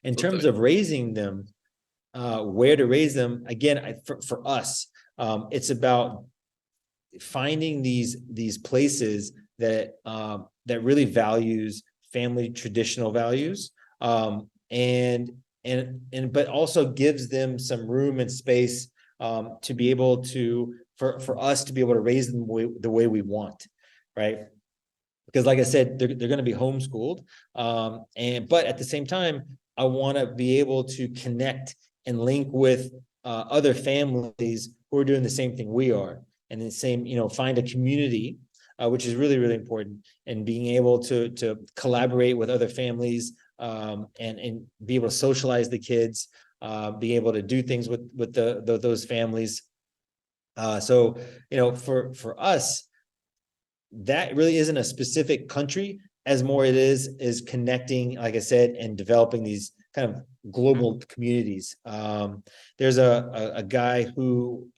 In terms of raising them, where to raise them, again, for us, it's about finding these places that really values family traditional values. But also gives them some room and space to be able to, for us to be able to raise them the way we want, right? Because like I said, they're going to be homeschooled, but at the same time, I want to be able to connect and link with other families who are doing the same thing we are, and the same, find a community, which is really, really important, and being able to collaborate with other families. And be able to socialize the kids, be able to do things with those families. So for us, that really isn't a specific country, as more it is connecting, like I said, and developing these kind of global communities. There's a guy who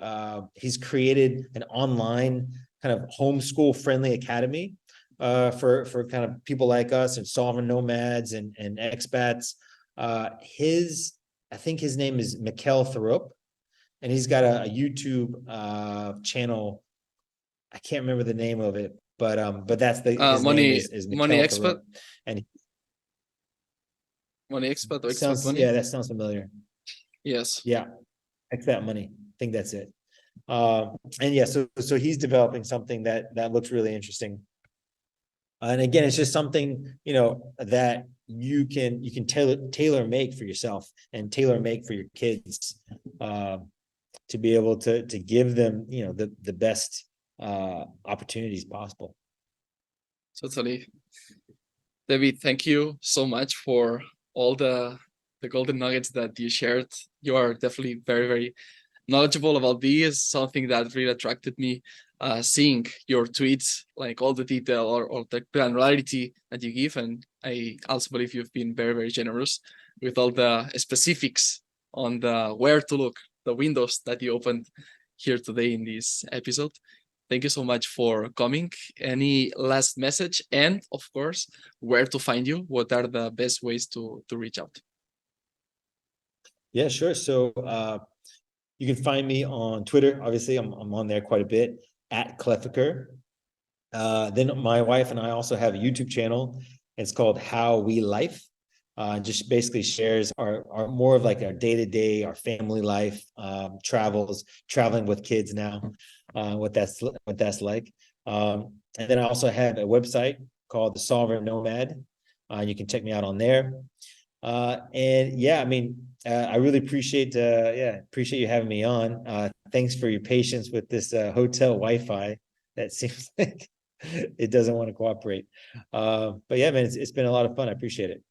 he's created an online kind of homeschool friendly academy for kind of people like us and sovereign nomads and expats. I think his name is Mikkel Thorup, and he's got a YouTube channel. I can't remember the name of it, but that's his name is Mikkel Money Expat, and Money Expat or Expat Money. Yeah, that sounds familiar. Yes. Yeah, Expat Money. I think that's it. And yeah, so he's developing something that looks really interesting. And again, it's just something, that you can tailor make for yourself and tailor make for your kids, to be able to give them, the best opportunities possible. Totally. David, thank you so much for all the golden nuggets that you shared. You are definitely very, very knowledgeable about this, something that really attracted me. Seeing your tweets, like all the detail or the granularity that you give. And I also believe you've been very, very generous with all the specifics on the where to look, the windows that you opened here today in this episode. Thank you so much for coming. Any last message? And of course, where to find you? What are the best ways to reach out? Yeah, sure. So you can find me on Twitter. Obviously, I'm on there quite a bit at Klefeker. Then my wife and I also have a YouTube channel. It's called How We Life. Just basically shares our more of like our day-to-day, our family life, traveling with kids now, what that's like. And then I also have a website called the Sovereign Nomad. You can check me out on there. And yeah, I mean, I really appreciate you having me on. Thanks for your patience with this hotel Wi-Fi that seems like it doesn't want to cooperate. But yeah, man, it's been a lot of fun. I appreciate it.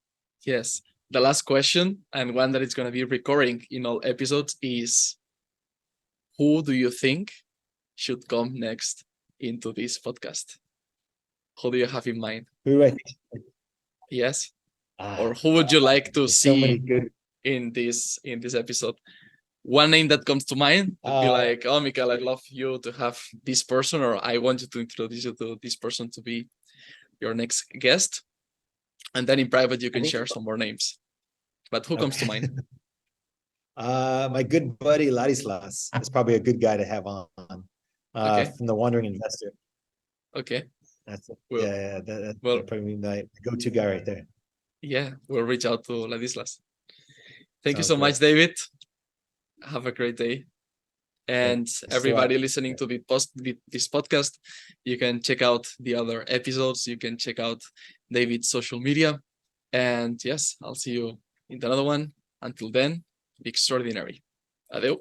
Yes. The last question, and one that is going to be recurring in all episodes, is who do you think should come next into this podcast? Who do you have in mind? Who do I think? Yes. Or who would you like to so many see good in this episode? One name that comes to mind would be like, oh, Mikkel, I'd love you to have this person, or I want you to introduce you to this person to be your next guest. And then in private, you can share some more names. But who comes to mind? My good buddy Ladislas is probably a good guy to have on. From the Wandering Investor. Okay. That's it. Well, that's probably my go-to guy right there. Yeah, we'll reach out to Ladislas. Thank you Sounds so great. much, David. Have a great day. And everybody listening to this podcast, you can check out the other episodes. You can check out David's social media. And yes, I'll see you in another one. Until then, be extraordinary. Adeu.